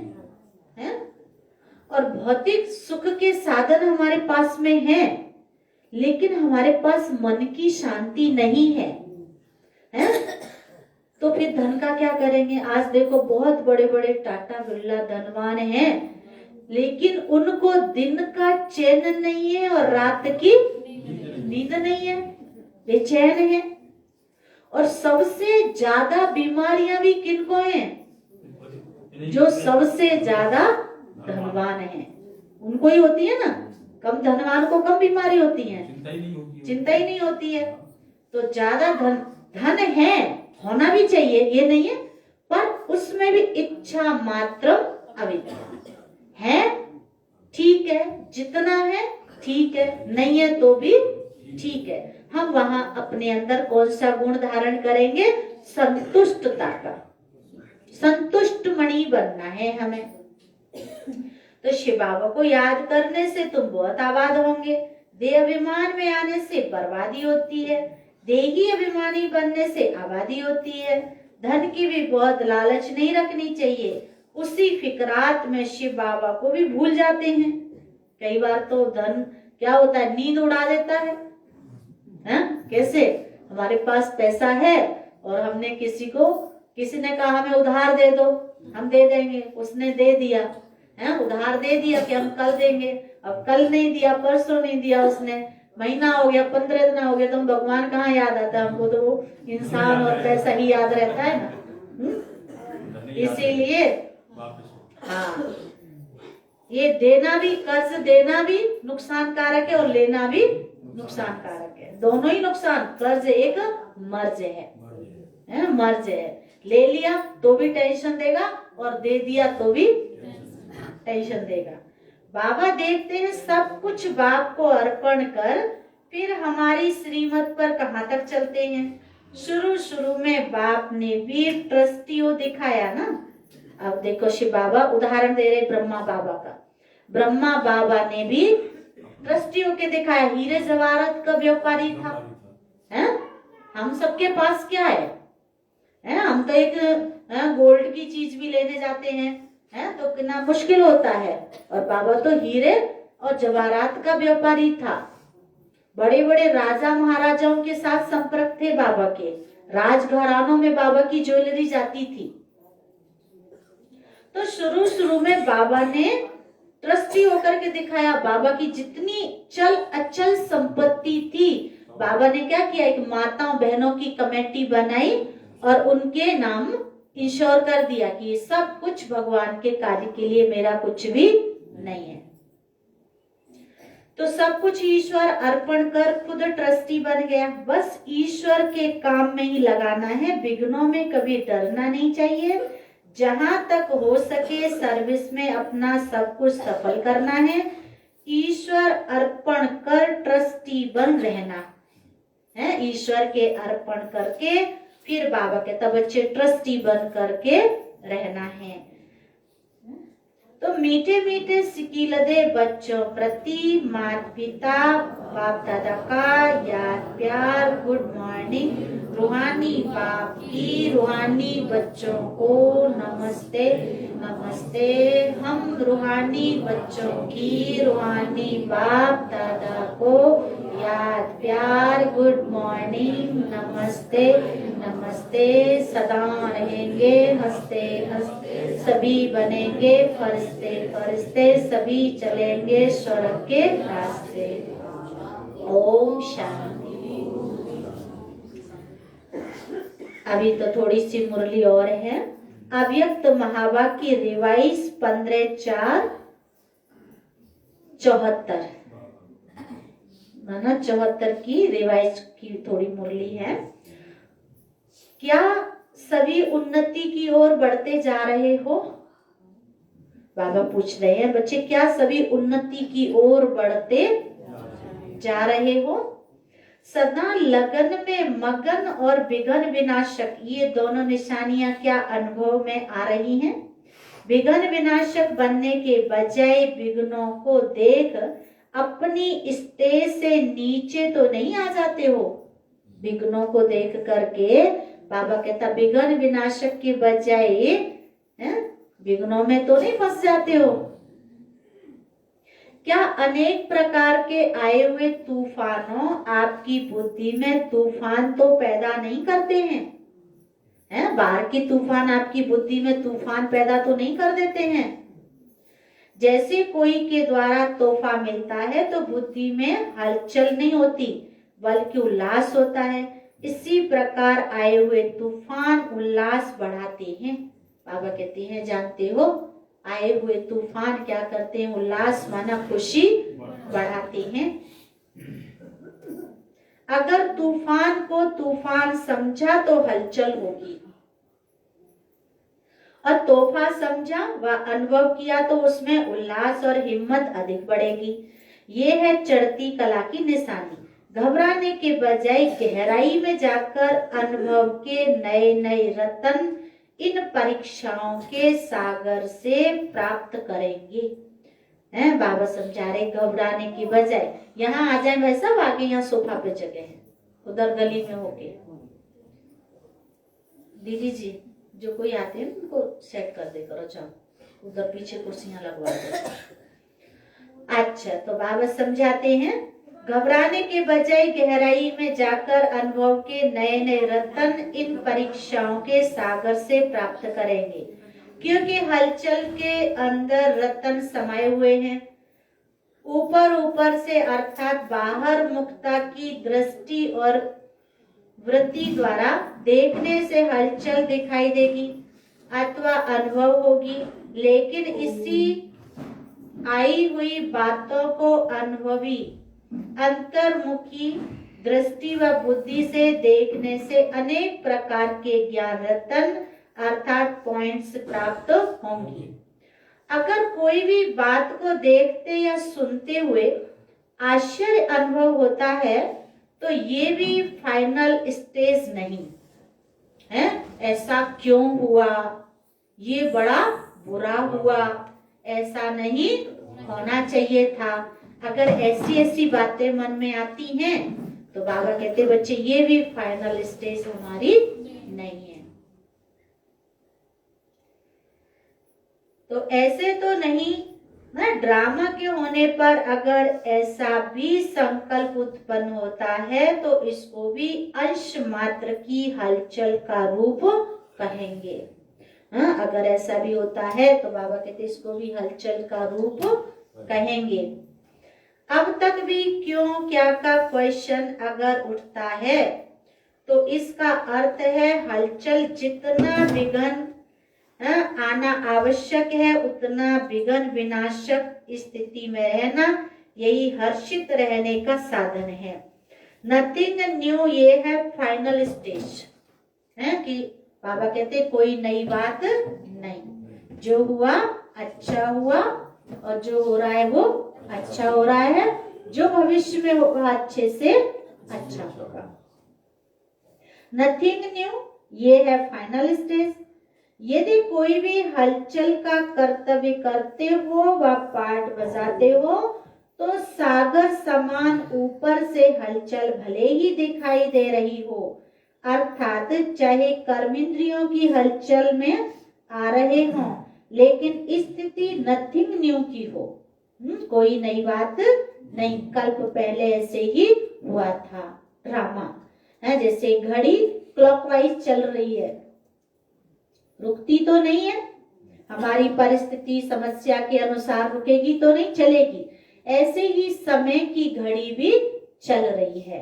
और भौतिक सुख के साधन हमारे पास में हैं, लेकिन हमारे पास मन की शांति नहीं है, तो फिर धन का क्या करेंगे? आज देखो बहुत बड़े बड़े टाटा बिरला धनवान हैं, लेकिन उनको दिन का चैन नहीं है और रात की नींद नहीं है, बेचैन है। और सबसे ज्यादा बीमारियां भी किनको हैं? जो सबसे ज्यादा धनवान है उनको ही होती है ना। कम धनवान को कम बीमारी होती है, चिंता ही नहीं होती है। तो ज्यादा धन है, होना भी चाहिए, ये नहीं है, पर उसमें भी इच्छा मात्र अविद्या है। ठीक है, जितना है ठीक है, नहीं है तो भी ठीक है। हम वहां अपने अंदर कौन सा गुण धारण करेंगे? संतुष्टता का। संतुष्ट मणि बनना है हमें। तो शिव बाबा को याद करने से तुम बहुत आबाद होंगे। देह अभिमान में आने से बर्बादी होती है, देही अभिमानी बनने से आबादी होती है। धन की भी बहुत लालच नहीं रखनी चाहिए। उसी फिक्रात में शिव बाबा को भी भूल जाते हैं। कई बार तो धन क्या होता है, नींद उड़ा देता है। कैसे, हमारे पास पैसा है और हमने किसी ने कहा हमें उधार दे दो, हम दे देंगे, उसने दे दिया है, उधार दे दिया कि हम कल देंगे। अब कल नहीं दिया, परसों नहीं दिया उसने, महीना हो गया, 15 दिन हो गया, तो भगवान कहाँ याद आता है हमको, तो वो इंसान और पैसा ही याद रहता है ना। इसीलिए हाँ, ये देना भी, कर्ज देना भी नुकसान कारक है और लेना भी नुकसान कारक है, दोनों ही नुकसान। कर्ज एक मर्ज है, मर्ज है। ले लिया तो भी टेंशन देगा और दे दिया तो भी टेंशन देगा। बाबा देखते हैं सब कुछ बाप को अर्पण कर फिर हमारी श्रीमत पर कहाँ तक चलते हैं। शुरू में बाप ने भी ट्रस्टियों दिखाया ना। अब देखो शिव बाबा उदाहरण दे रहे ब्रह्मा बाबा का। ब्रह्मा बाबा ने भी ट्रस्टियों के दिखाया, हीरे जवाहरात का व्यापारी था। हम सबके पास क्या है? हम तो एक गोल्ड की चीज भी लेने जाते हैं तो कितना मुश्किल होता है, और बाबा तो हीरे और जवाहरात का व्यापारी था। बड़े बड़े राजा महाराजाओं के साथ संपर्क थे बाबा के, राजघरानों में बाबा की ज्वेलरी जाती थी। तो शुरू में बाबा ने ट्रस्टी होकर के दिखाया। बाबा की जितनी चल अचल संपत्ति थी, बाबा ने क्या किया, एक माताओं बहनों की कमेटी बनाई और उनके नाम इंश्योर कर दिया कि ये सब कुछ भगवान के कार्य के लिए, मेरा कुछ भी नहीं है। तो सब कुछ ईश्वर अर्पण कर खुद ट्रस्टी बन गया। बस ईश्वर के काम में ही लगाना है, विघ्नों में कभी डरना नहीं चाहिए। जहां तक हो सके सर्विस में अपना सब कुछ सफल करना है। ईश्वर अर्पण कर ट्रस्टी बन रहना है, ईश्वर के अर्पण करके फिर बाबा के तब अच्छे ट्रस्टी बन करके रहना है। तो मीठे मीठे सिकीलदे बच्चों प्रति माता पिता बाप दादा का याद प्यार, गुड मॉर्निंग। रूहानी बाप की रूहानी बच्चों को नमस्ते नमस्ते। हम रूहानी बच्चों की रूहानी बाप दादा को याद प्यार, गुड मॉर्निंग, नमस्ते नमस्ते। सदा रहेंगे हंसते हंसते, सभी बनेंगे फरिश्ते फरिश्ते, सभी चलेंगे स्वर्ग के रास्ते। ओम शांति। अभी तो थोड़ी सी मुरली और है। अव्यक्त महावाक्य रिवाइज 15/4/74 माना 74 की रिवाइज की थोड़ी मुरली है। क्या सभी उन्नति की ओर बढ़ते जा रहे हो? बाबा पूछ रहे हैं, बच्चे क्या सभी उन्नति की ओर बढ़ते जा रहे हो? सदा लगन में मगन और विघ्न विनाशक, ये दोनों निशानियां क्या अनुभव में आ रही हैं? विघ्न विनाशक बनने के बजाय विघ्नों को देख अपनी स्टेज से नीचे तो नहीं आ जाते हो? विघ्नों को देख करके बाबा कहता विघ्न विनाशक के बजाय विघ्नों में तो नहीं फंस जाते हो? क्या अनेक प्रकार के आए हुए तूफानों आपकी बुद्धि में तूफान तो पैदा नहीं करते हैं? बाहर की तूफान आपकी बुद्धि में तूफान पैदा तो नहीं कर देते हैं? जैसे कोई के द्वारा तोहफा मिलता है तो बुद्धि में हलचल नहीं होती बल्कि उल्लास होता है। इसी प्रकार आए हुए तूफान उल्लास बढ़ाते हैं। बाबा कहते हैं जानते हो आए हुए तूफान क्या करते हैं? उल्लास माना खुशी बढ़ाते हैं। अगर तूफान को तूफान समझा तो हलचल होगी, और तोहफा समझा व अनुभव किया तो उसमें उल्लास और हिम्मत अधिक बढ़ेगी। ये है चढ़ती कला की निशानी। घबराने के बजाय गहराई में जाकर अनुभव के नए नए रतन इन परीक्षाओं के सागर से प्राप्त करेंगे। हैं, बाबा समझा रहे घबराने की बजाय यहाँ आ जाए भाई साहब, आगे यहाँ सोफा पे जगह है, उधर गली में होके दीदी जी जो कोई आते हैं उनको सेट कर दे करो, जाओ उधर पीछे कुर्सियां लगवा दो। अच्छा, तो बाबा समझाते हैं घबराने के बजाय गहराई में जाकर अनुभव के नए नए रत्न इन परीक्षाओं के सागर से प्राप्त करेंगे, क्योंकि हलचल के अंदर रत्न समाये हुए हैं। ऊपर ऊपर से अर्थात बाहर मुक्ता की दृष्टि और वृत्ति द्वारा देखने से हलचल दिखाई देगी अथवा अनुभव होगी, लेकिन इसी आई हुई बातों को अनुभवी अंतर्मुखी दृष्टि व बुद्धि से देखने से अनेक प्रकार के ज्ञान रत्न अर्थात पॉइंट्स प्राप्त होंगी। अगर कोई भी बात को देखते या सुनते हुए आश्चर्य अनुभव होता है तो ये भी फाइनल स्टेज नहीं है। ऐसा क्यों हुआ, ये बड़ा बुरा हुआ, ऐसा नहीं होना चाहिए था। अगर ऐसी ऐसी बातें मन में आती हैं तो बाबा कहते बच्चे ये भी फाइनल स्टेज हमारी नहीं है। तो ऐसे तो नहीं ना, ड्रामा के होने पर अगर ऐसा भी संकल्प उत्पन्न होता है तो इसको भी अंश मात्र की हलचल का रूप कहेंगे। हाँ, अगर ऐसा भी होता है तो बाबा कहते इसको भी हलचल का रूप कहेंगे। अब तक भी क्यों क्या का क्वेश्चन अगर उठता है तो इसका अर्थ है हलचल जितना विघ्न आना आवश्यक है उतना विघ्न विनाशक स्थिति में रहना यही हर्षित रहने का साधन है। नथिंग न्यू, ये है फाइनल स्टेज है कि बाबा कहते कोई नई बात नहीं, जो हुआ अच्छा हुआ और जो हो रहा है वो अच्छा हो रहा है, जो भविष्य में होगा अच्छे से अच्छा होगा। नथिंग न्यू, ये है फाइनल स्टेज। यदि कोई भी हलचल का कर्तव्य करते हो व पाठ बजाते हो तो सागर समान ऊपर से हलचल भले ही दिखाई दे रही हो, अर्थात चाहे कर्मेंद्रियों की हलचल में आ रहे हों, लेकिन स्थिति नथिंग न्यू की हो। कोई नई बात नहीं, कल्प पहले ऐसे ही हुआ था ड्रामा है। जैसे घड़ी क्लॉकवाइज चल रही है, रुकती तो नहीं है, हमारी परिस्थिति समस्या के अनुसार रुकेगी तो नहीं, चलेगी। ऐसे ही समय की घड़ी भी चल रही है।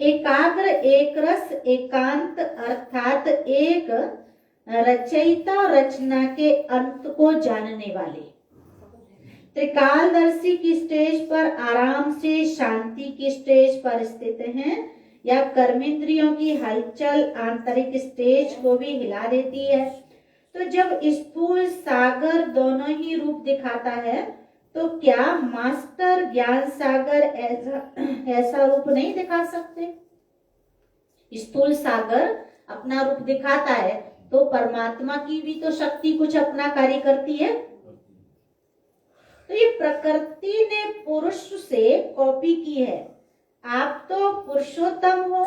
एकाग्र एक रस एकांत अर्थात एक रचयिता रचना के अंत को जानने वाले त्रिकालदर्शी की स्टेज पर आराम से शांति की स्टेज पर स्थित हैं, या कर्मेंद्रियों की हलचल आंतरिक स्टेज को भी हिला देती है। तो जब स्थूल सागर दोनों ही रूप दिखाता है तो क्या मास्टर ज्ञान सागर ऐसा रूप नहीं दिखा सकते? स्थूल सागर अपना रूप दिखाता है तो परमात्मा की भी तो शक्ति कुछ अपना कार्य करती है। तो ये प्रकृति ने पुरुष से कॉपी की है। आप तो पुरुषोत्तम हो,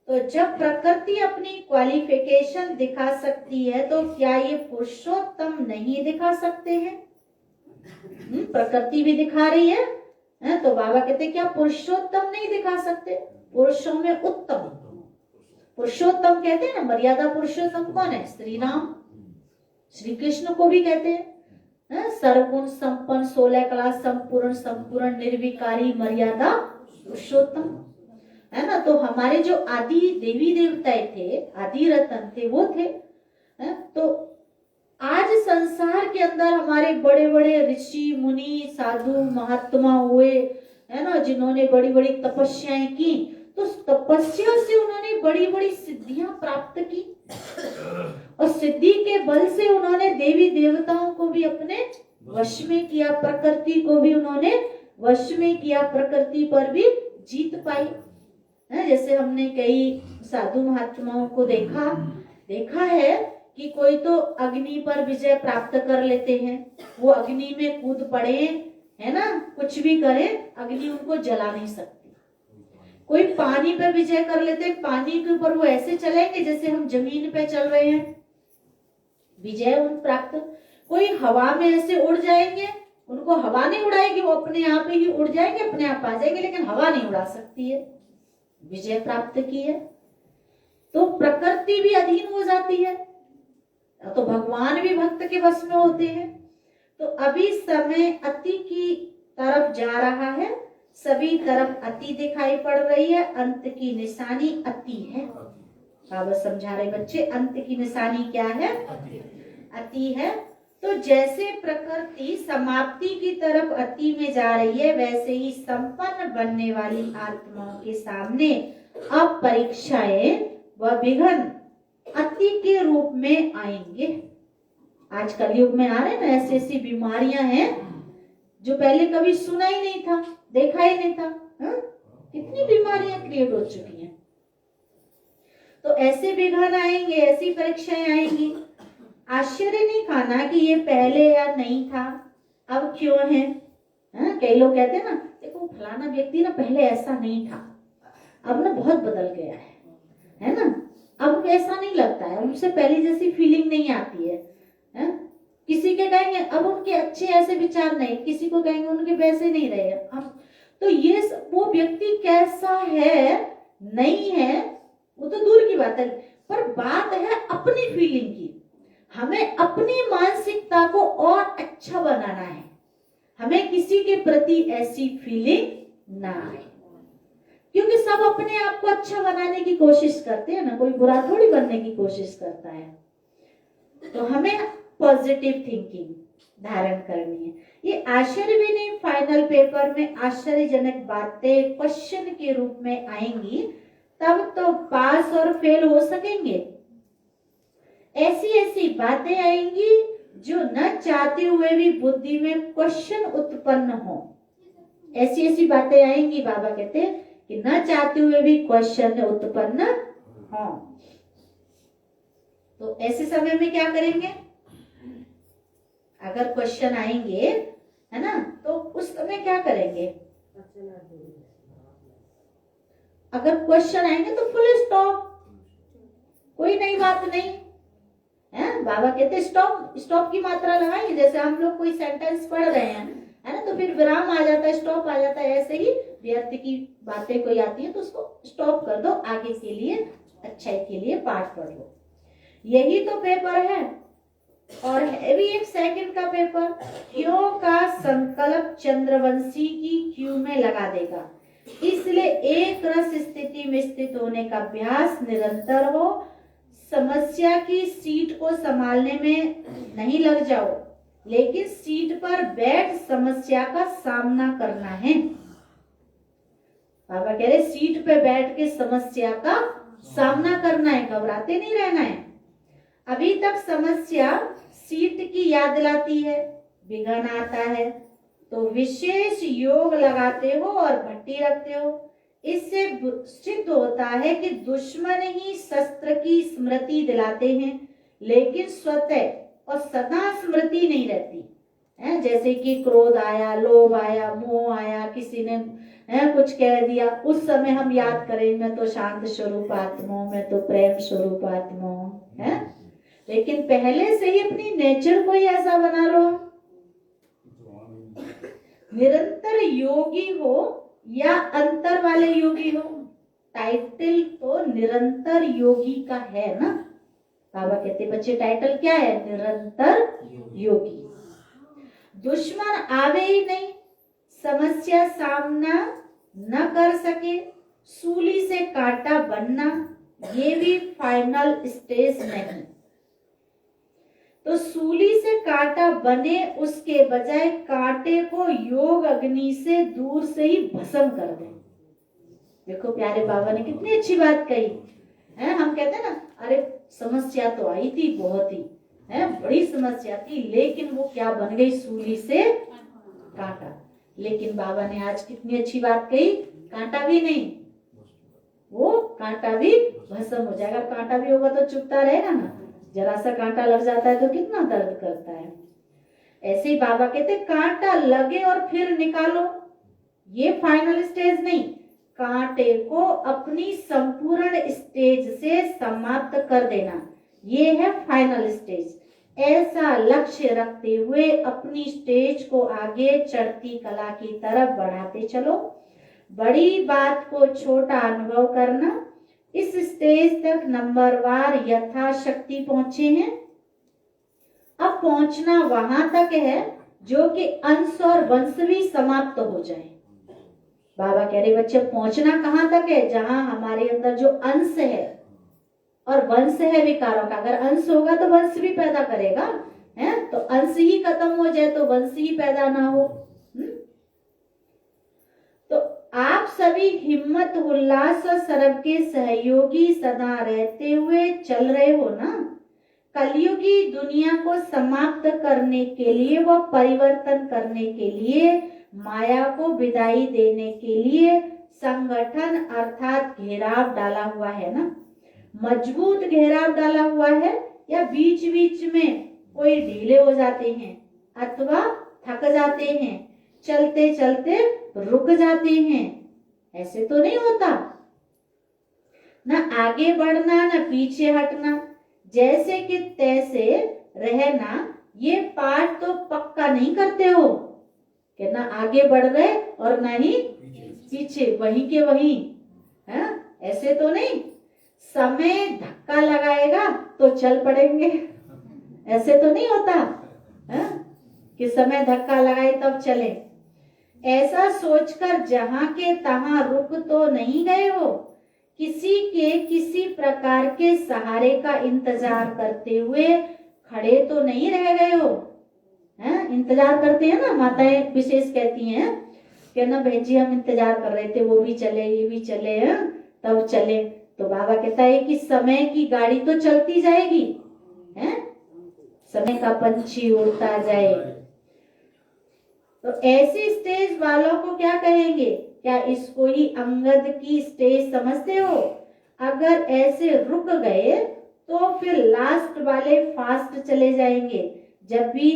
तो जब प्रकृति अपनी क्वालिफिकेशन दिखा सकती है तो क्या ये पुरुषोत्तम नहीं दिखा सकते हैं? प्रकृति भी दिखा रही है तो बाबा कहते क्या पुरुषोत्तम नहीं दिखा सकते? पुरुषों में उत्तम पुरुषोत्तम कहते हैं ना। मर्यादा पुरुषोत्तम कौन है? श्री राम, श्री कृष्ण को भी कहते हैं सर्वगुण संपन्न 16 कला संपूर्ण संपूर्ण निर्विकारी मर्यादा पुरुषोत्तम है ना। तो हमारे जो आदि देवी देवताएं थे, आदि रतन थे, वो थे तो आज संसार के अंदर हमारे बड़े बड़े ऋषि मुनि साधु महात्मा हुए है ना, जिन्होंने बड़ी बड़ी तपस्याएं की, तो तपस्या से उन्होंने बड़ी बड़ी सिद्धियां प्राप्त की और सिद्धि के बल से उन्होंने देवी देवताओं को भी अपने वश में किया, प्रकृति को भी उन्होंने वश में किया, प्रकृति पर भी जीत पाई है। जैसे हमने कई साधु महात्माओं को देखा देखा है कि कोई तो अग्नि पर विजय प्राप्त कर लेते हैं, वो अग्नि में कूद पड़े, है ना, कुछ भी करे, अग्नि उनको जला नहीं सकती। कोई पानी पे विजय कर लेते हैं, पानी के ऊपर वो ऐसे चलेंगे जैसे हम जमीन पे चल रहे हैं, विजय उन प्राप्त। कोई हवा में ऐसे उड़ जाएंगे, उनको हवा नहीं उड़ाएगी, वो अपने आप ही उड़ जाएंगे, अपने आप आ जाएंगे, लेकिन हवा नहीं उड़ा सकती है, विजय प्राप्त की है। तो प्रकृति भी अधीन हो जाती है, तो भगवान भी भक्त के वश में होते हैं। तो अभी समय अति की तरफ जा रहा है, सभी तरफ अति दिखाई पड़ रही है, अंत की निशानी अति है। बाबा समझा रहे बच्चे, अंत की निशानी क्या है? अति है। तो जैसे प्रकृति समाप्ति की तरफ अति में जा रही है, वैसे ही संपन्न बनने वाली आत्माओं के सामने अब परीक्षाएं व विघ्न अति के रूप में आएंगे। आज कलयुग में आ रहे हैं ना, ऐसी ऐसी बीमारियां हैं जो पहले कभी सुना ही नहीं था, देखा ही नहीं था। कितनी बीमारियां क्रिएट हो चुकी हैं। तो ऐसे विघ्न आएंगे, ऐसी परीक्षाएं आएंगी। आश्चर्य नहीं खाना कि ये पहले या नहीं था, अब क्यों है। कई लोग कहते हैं ना, देखो फलाना व्यक्ति ना पहले ऐसा नहीं था, अब ना बहुत बदल गया है ना, अब ऐसा नहीं लगता है, उनसे पहले जैसी फीलिंग नहीं आती है। किसी के कहेंगे अब उनके अच्छे ऐसे विचार नहीं, किसी को कहेंगे उनके वैसे नहीं रहे अब। तो ये वो व्यक्ति कैसा है नहीं है वो तो दूर की बात है, पर बात है अपनी फीलिंग की। हमें अपनी मानसिकता को और अच्छा बनाना है, हमें किसी के प्रति ऐसी फीलिंग ना आए, क्योंकि सब अपने आप को अच्छा बनाने की कोशिश करते हैं ना, कोई बुरा थोड़ी बनने की कोशिश करता है। तो हमें पॉजिटिव थिंकिंग धारण करनी है। ये आश्चर्य भी नहीं, फाइनल पेपर में आश्चर्यजनक बातें क्वेश्चन के रूप में आएंगी, तब तो पास और फेल हो सकेंगे। ऐसी ऐसी बातें आएंगी जो न चाहते हुए भी बुद्धि में क्वेश्चन उत्पन्न हो। ऐसी ऐसी बातें आएंगी, बाबा कहते हैं कि न चाहते हुए भी क्वेश्चन उत्पन्न हो। तो ऐसे समय में क्या करेंगे? अगर क्वेश्चन आएंगे, है ना, तो उस समय क्या करेंगे? अगर क्वेश्चन आएंगे तो फुल स्टॉप, कोई नई बात नहीं है। बाबा कहते स्टॉप, स्टॉप की मात्रा लगाएंगे। जैसे हम लोग कोई सेंटेंस पढ़ रहे हैं, है ना, तो फिर विराम आ जाता है, स्टॉप आ जाता है। ऐसे ही व्यर्थ की बातें कोई आती है तो उसको स्टॉप कर दो, आगे के लिए अच्छाई के लिए पाठ पढ़ लो। यही तो पेपर है, और है भी एक सेकंड का पेपर। क्यों का संकल्प चंद्रवंशी की क्यू में लगा देगा, इसलिए एक रस स्थिति में स्थित होने का अभ्यास निरंतर हो। समस्या की सीट को संभालने में नहीं लग जाओ, लेकिन सीट पर बैठ समस्या का सामना करना है। बाबा कह रहे सीट पे बैठ के समस्या का सामना करना है, घबराते नहीं रहना है। अभी तक समस्या सीट की याद दिलाती है, विघ्न आता है तो विशेष योग लगाते हो और भट्टी रखते हो। इससे सिद्ध होता है कि दुश्मन ही शस्त्र की स्मृति दिलाते हैं, लेकिन स्वतः और सदा स्मृति नहीं रहती है। जैसे कि क्रोध आया, लोभ आया, मोह आया, किसी ने कुछ कह दिया, उस समय हम याद करें मैं तो शांत स्वरूप आत्मा हूं, मैं तो प्रेम स्वरूप आत्मा हूं, है। लेकिन पहले से ही अपनी नेचर को ही ऐसा बना लो। निरंतर योगी हो या अंतर वाले योगी हो, टाइटल तो निरंतर योगी का है ना। बाबा कहते बच्चे टाइटल क्या है? निरंतर योगी। दुश्मन आवे ही नहीं, समस्या सामना न कर सके, सूली से कांटा बनना, ये भी फाइनल स्टेज नहीं। तो सूली से कांटा बने उसके बजाय कांटे को योग अग्नि से दूर से ही भस्म कर दे। देखो प्यारे बाबा ने कितनी अच्छी बात कही है। हम कहते हैं ना, अरे समस्या तो आई थी, बहुत ही है बड़ी समस्या थी, लेकिन वो क्या बन गई? सूली से कांटा। लेकिन बाबा ने आज कितनी अच्छी बात कही, कांटा भी नहीं, वो कांटा भी भस्म हो जाएगा। कांटा भी होगा तो चुभता रहेगा ना, जरा सा कांटा लग जाता है तो कितना दर्द करता है। ऐसे ही बाबा कहते कांटा लगे और फिर निकालो, ये फाइनल स्टेज नहीं। कांटे को अपनी संपूर्ण स्टेज से समाप्त कर देना, ये है फाइनल स्टेज। ऐसा लक्ष्य रखते हुए अपनी स्टेज को आगे चढ़ती कला की तरफ बढ़ाते चलो। बड़ी बात को छोटा अनुभव करना। इस स्टेज तक नंबरवार यथाशक्ति पहुंचे हैं। अब पहुंचना वहां तक है जो कि अंश और वंश भी समाप्त हो जाए। बाबा कह रहे बच्चे पहुंचना कहां तक है, जहां हमारे अंदर जो अंश है और वंश है विकारों का। अगर अंश होगा तो वंश भी पैदा करेगा, है तो अंश ही खत्म हो जाए तो वंश ही पैदा ना हो। तो आप सभी हिम्मत उल्लास और सर्व के सहयोगी सदा रहते हुए चल रहे हो ना। कलयुगी दुनिया को समाप्त करने के लिए व परिवर्तन करने के लिए, माया को विदाई देने के लिए संगठन अर्थात घेराव डाला हुआ है ना। मजबूत घेराव डाला हुआ है या बीच बीच में कोई ढीले हो जाते हैं अथवा थक जाते हैं, चलते चलते रुक जाते हैं, ऐसे तो नहीं होता ना। आगे बढ़ना ना पीछे हटना, जैसे कि तैसे रहना, ये पाठ तो पक्का नहीं करते हो कि ना आगे बढ़ रहे और ना ही पीछे, वहीं के वहीं, है ऐसे तो नहीं। समय धक्का लगाएगा तो चल पड़ेंगे, ऐसे तो नहीं होता है कि समय धक्का लगाए तब चले। ऐसा सोचकर जहां के तहां रुक तो नहीं गए हो, किसी के किसी प्रकार के सहारे का इंतजार करते हुए खड़े तो नहीं रह गए हो। हैं इंतजार करते हैं ना, माताएं विशेष कहती हैं कि ना बहन जी हम इंतजार कर रहे थे, वो भी चले ये भी चले हैं तब चले। तो बाबा कहता है कि समय की गाड़ी तो चलती जाएगी, हैं समय का पंछी उड़ता जाए। तो ऐसी स्टेज वालों को क्या कहेंगे? क्या इसको ही अंगद की स्टेज समझते हो? अगर ऐसे रुक गए तो फिर लास्ट वाले फास्ट चले जाएंगे। जब भी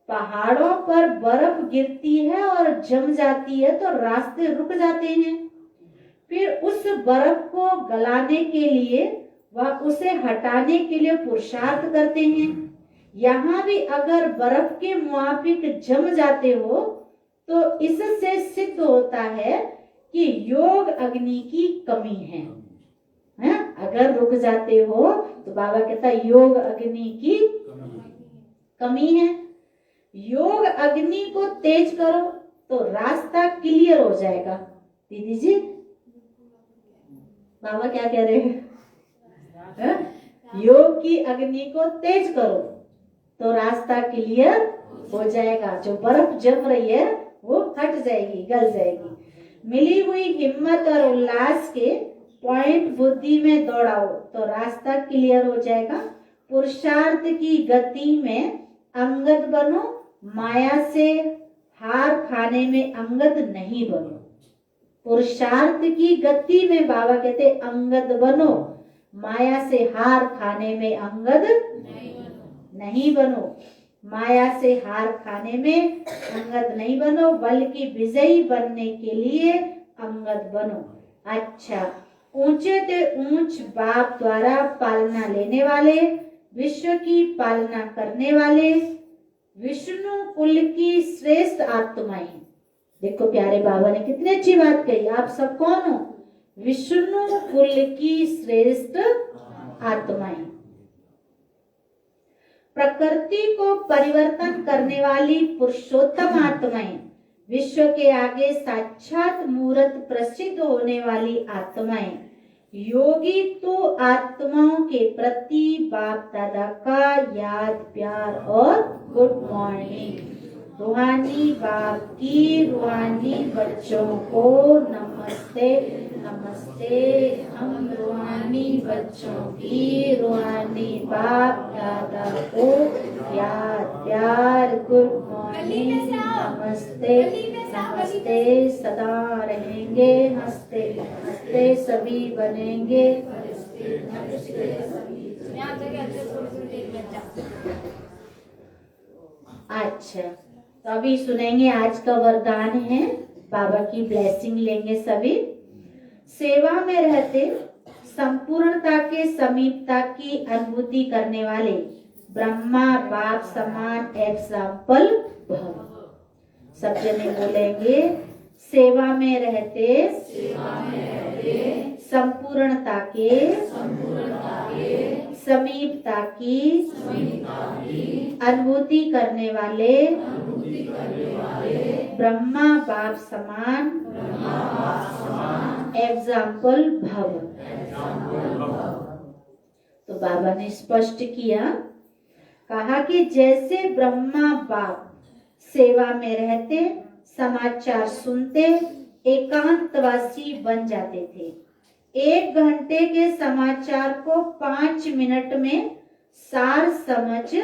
पहाड़ों पर बर्फ गिरती है और जम जाती है तो रास्ते रुक जाते हैं। फिर उस बर्फ को गलाने के लिए व उसे हटाने के लिए पुरुषार्थ करते हैं। यहाँ भी अगर बर्फ के मुआफिक जम जाते हो तो इससे सिद्ध होता है कि योग अग्नि की कमी है। अगर रुक जाते हो तो बाबा कहता है योग अग्नि की कमी है। योग अग्नि को तेज करो तो रास्ता क्लियर हो जाएगा। दीदी जी बाबा क्या कह रहे हैं? योग की अग्नि को तेज करो तो रास्ता क्लियर हो जाएगा। जो बर्फ जम रही है वो हट जाएगी, गल जाएगी। मिली हुई हिम्मत और उल्लास के पॉइंट बुद्धि में दौड़ाओ तो रास्ता क्लियर हो जाएगा। पुरुषार्थ की गति में अंगद बनो, माया से हार खाने में अंगद नहीं बनो। पुरुषार्थ की गति में बाबा कहते अंगद बनो, माया से हार खाने में अंगद नहीं बनो। माया से हार खाने में अंगद नहीं बनो, बल्कि विजयी बनने के लिए अंगद बनो। अच्छा, ऊंचे ते ऊंच बाप द्वारा पालना लेने वाले, विश्व की पालना करने वाले, विष्णु कुल की श्रेष्ठ आत्माएं। देखो प्यारे बाबा ने कितनी अच्छी बात कही। आप सब कौन हो? विष्णु कुल की श्रेष्ठ आत्माएं। प्रकृति को परिवर्तन करने वाली पुरुषोत्तम आत्माएं, विश्व के आगे साक्षात मूर्त प्रसिद्ध होने वाली आत्माएं। योगी तो आत्माओं के प्रति बाप दादा का याद प्यार और गुड मॉर्निंग। रूहानी बाप की रूहानी बच्चों को नमस्ते नमस्ते। हम रूहानी बच्चों की रूहानी बाप दादा को याद प्यार गुड मॉर्निंग नमस्ते नमस्ते सदा रहेंगे हंसते हंसते सभी बनेंगे। अच्छा, तो अभी सुनेंगे आज का वरदान है, बाबा की ब्लेसिंग लेंगे सभी। सेवा में रहते संपूर्णता के समीपता की अनुभूति करने वाले ब्रह्मा बाप समान एग्जाम्पल भव। सब जने बोलेंगे, सेवा में रहते संपूर्णता के समीपता की अनुभूति करने वाले ब्रह्मा बाप समान एग्जाम्पल भव। तो बाबा ने स्पष्ट किया, कहा कि जैसे ब्रह्मा बाप सेवा में रहते समाचार सुनते एकांतवासी बन जाते थे। 1 घंटे के समाचार को 5 मिनट में सार समझ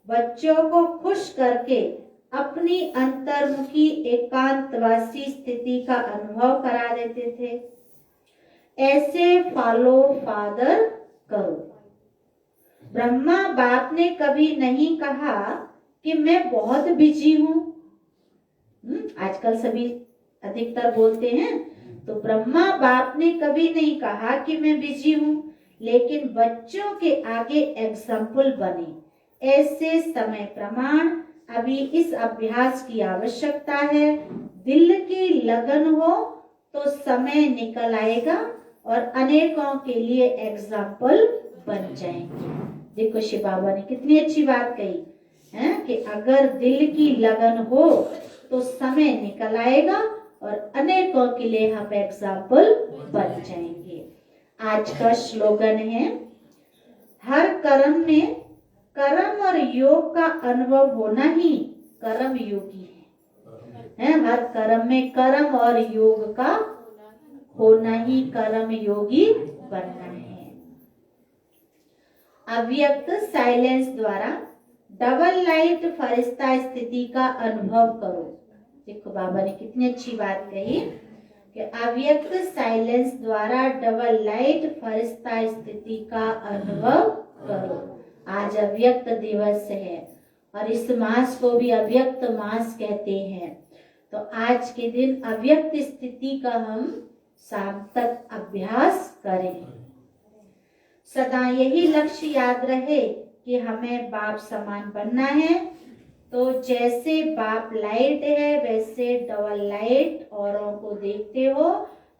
बच्चों को खुश करके अपनी अंतर्मुखी एकांतवासी स्थिति का अनुभव करा देते थे। ऐसे फॉलो फादर करो। ब्रह्मा बाप ने कभी नहीं कहा कि मैं बहुत बिजी हूँ। आजकल सभी अधिकतर बोलते हैं, तो ब्रह्मा बाप ने कभी नहीं कहा कि मैं बिजी हूँ, लेकिन बच्चों के आगे एग्जाम्पल बने। ऐसे समय प्रमाण अभी इस अभ्यास की आवश्यकता है। दिल की लगन हो तो समय निकल आएगा और अनेकों के लिए एग्जाम्पल बन जाएंगे। देखो शिव बाबा ने कितनी अच्छी बात कही है कि अगर दिल की लगन हो तो समय निकल आएगा और अनेकों के लिए हम एग्जाम्पल बन जाएंगे। आज का स्लोगन है, हर कर्म में कर्म और योग का अनुभव होना ही कर्म योगी है। हर कर्म में कर्म और योग का होना ही कर्म योगी बनना है। अव्यक्त साइलेंस द्वारा डबल लाइट फरिश्ता स्थिति का अनुभव करो। देखो बाबा ने कितनी अच्छी बात कही कि अव्यक्त साइलेंस द्वारा डबल लाइट फरिश्ता स्थिति का अनुभव करो। आज अव्यक्त दिवस है और इस मास को भी अव्यक्त मास कहते हैं। तो आज के दिन अव्यक्त स्थिति का हम शाम तक अभ्यास करें। सदा यही लक्ष्य याद रहे कि हमें बाप समान बनना है। तो जैसे बाप लाइट है वैसे डबल लाइट औरों को देखते हो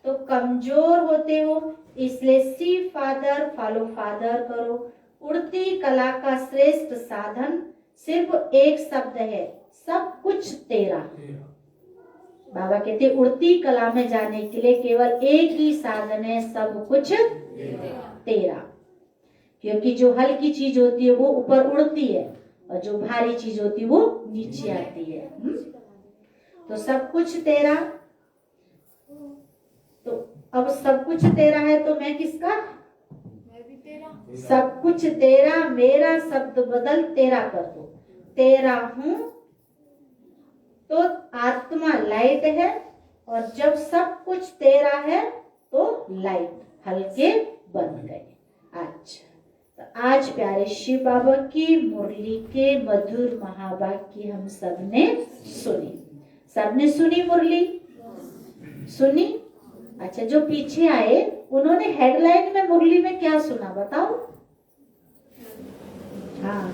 तो कमजोर होते हो, इसलिए सी फादर फॉलो फादर करो। उड़ती कला का श्रेष्ठ साधन सिर्फ एक शब्द है, सब कुछ तेरा। बाबा कहते उड़ती कला में जाने के लिए केवल एक ही साधन है, सब कुछ तेरा। क्योंकि जो हल्की चीज होती है वो ऊपर उड़ती है और जो भारी चीज होती है वो नीचे आती है। तो सब कुछ तेरा। तो अब सब कुछ तेरा है तो मैं किसका? मैं भी तेरा। सब कुछ तेरा, मेरा शब्द बदल तेरा कर दो। तेरा हूं तो आत्मा लाइट है और जब सब कुछ तेरा है तो लाइट हल्के बन गए। अच्छा, तो आज प्यारे शिव बाबा की मुरली के मधुर महावाक्य हम सबने सुनी। सबने सुनी मुरली? सुनी? अच्छा, जो पीछे आए उन्होंने हेडलाइन में मुरली में क्या सुना बताओ? हाँ,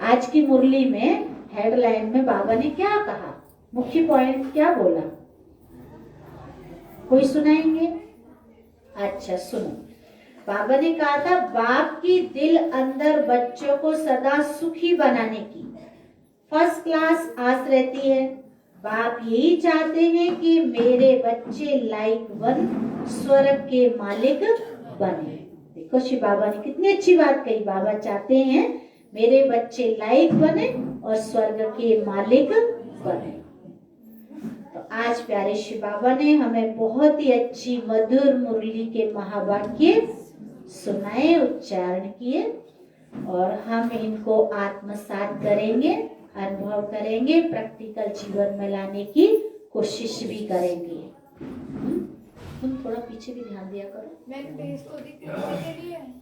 आज की मुरली में हेडलाइन में बाबा ने क्या कहा, मुख्य पॉइंट क्या बोला, कोई सुनाएंगे? अच्छा सुनो, बाबा ने कहा था बाप की दिल अंदर बच्चों को सदा सुखी बनाने की फर्स्ट क्लास आस रहती है। बाप यही चाहते हैं कि मेरे बच्चे लाइक वन स्वर्ग के मालिक बने। देखो शिव बाबा ने कितनी अच्छी बात कही। बाबा चाहते हैं मेरे बच्चे लाइक बने और स्वर्ग के मालिक बने। तो आज प्यारे शिव बाबा ने हमें बहुत ही अच्छी मधुर मुरली के महावाक्य सुनाए, उच्चारण किए और हम इनको आत्मसात करेंगे, अनुभव करेंगे, प्रैक्टिकल जीवन में लाने की कोशिश भी करेंगे। तुम थोड़ा पीछे भी ध्यान दिया करो।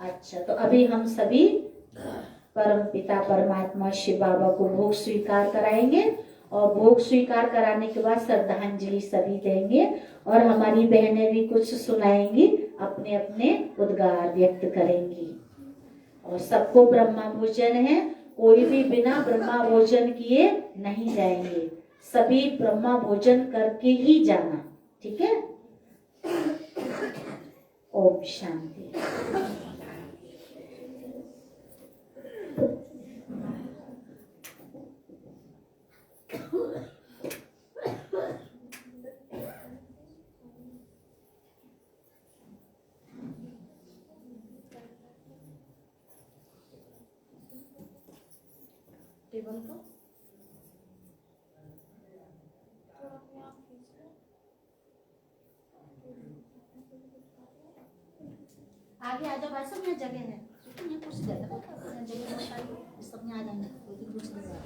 अच्छा, तो अभी हम सभी परम पिता परमात्मा शिव बाबा को भोग स्वीकार कराएंगे और भोग स्वीकार कराने के बाद श्रद्धांजलि सभी देंगे और हमारी बहनें भी कुछ सुनाएंगी, अपने अपने उद्गार व्यक्त करेंगी। और सबको ब्रह्मा भोजन है, कोई भी बिना ब्रह्मा भोजन किए नहीं जाएंगे, सभी ब्रह्मा भोजन करके ही जाना, ठीक है। ओम शांति। टेबल को आगे आ जाओ भाई साहब, यहाँ जगह है, यहाँ कुर्सी दे दो, यहाँ जगह सब यहाँ आ जाएंगे, कोई कुछ नहीं कर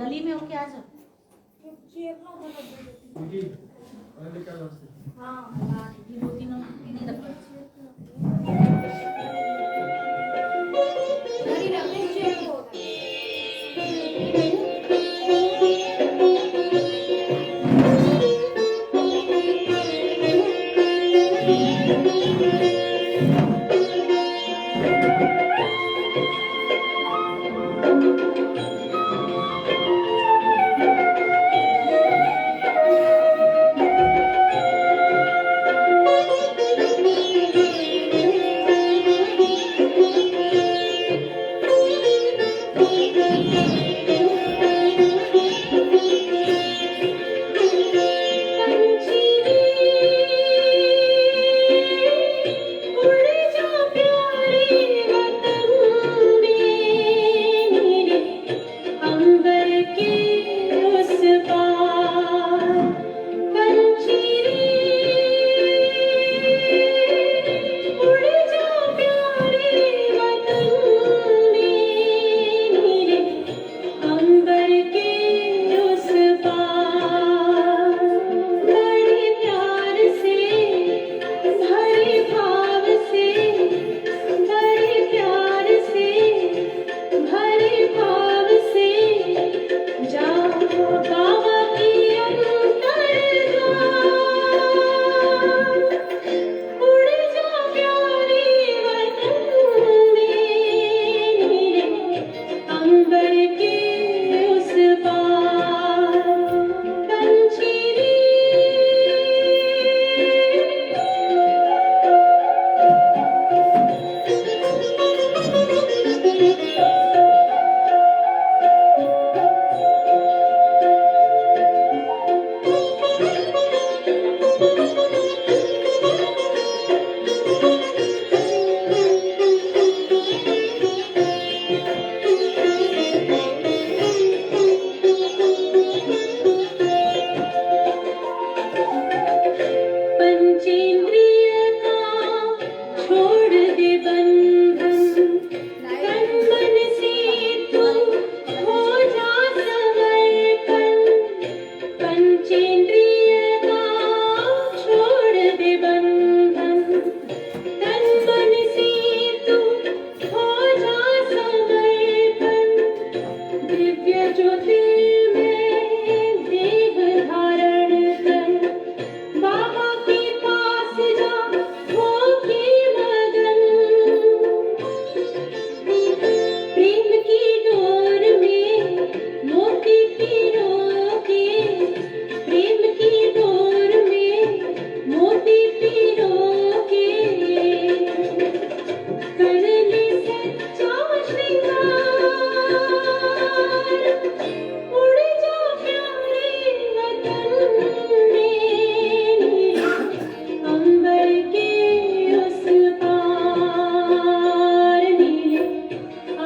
गली में होके आ जाओ। हाँ, ये दो तीन नहीं रखो।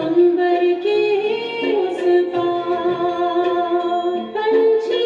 अंबर के उस पार पंछी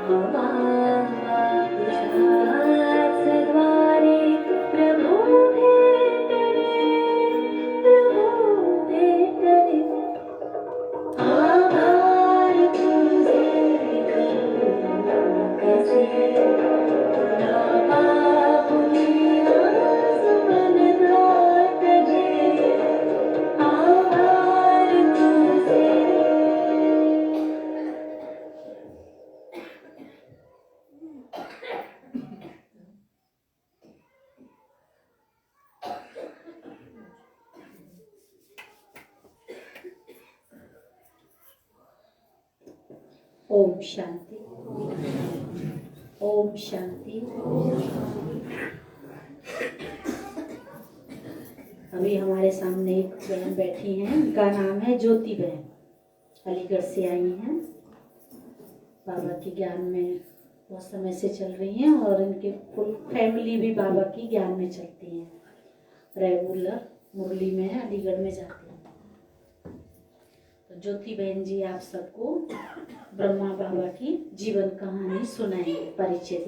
द्वारे प्रभु भेटले, प्रभु भेटले, आभार तुझे करू कसे, तुला पाहुनी आज मन दाटले, आभार तुझे. ओम शांति, ओम शांति. अभी हमारे सामने एक बहन बैठी हैं, उनका नाम है ज्योति बहन, अलीगढ़ से आई हैं. बाबा के ज्ञान में बहुत समय से चल रही हैं और इनके फुल फैमिली भी बाबा की ज्ञान में चलती हैं. रेगुलर मुरली में है, अलीगढ़ में जाती हैं. तो ज्योति बहन जी आप सबको ब्रह्मा बाबा की जीवन कहानी सुनाएंगे, परिचय देंगे.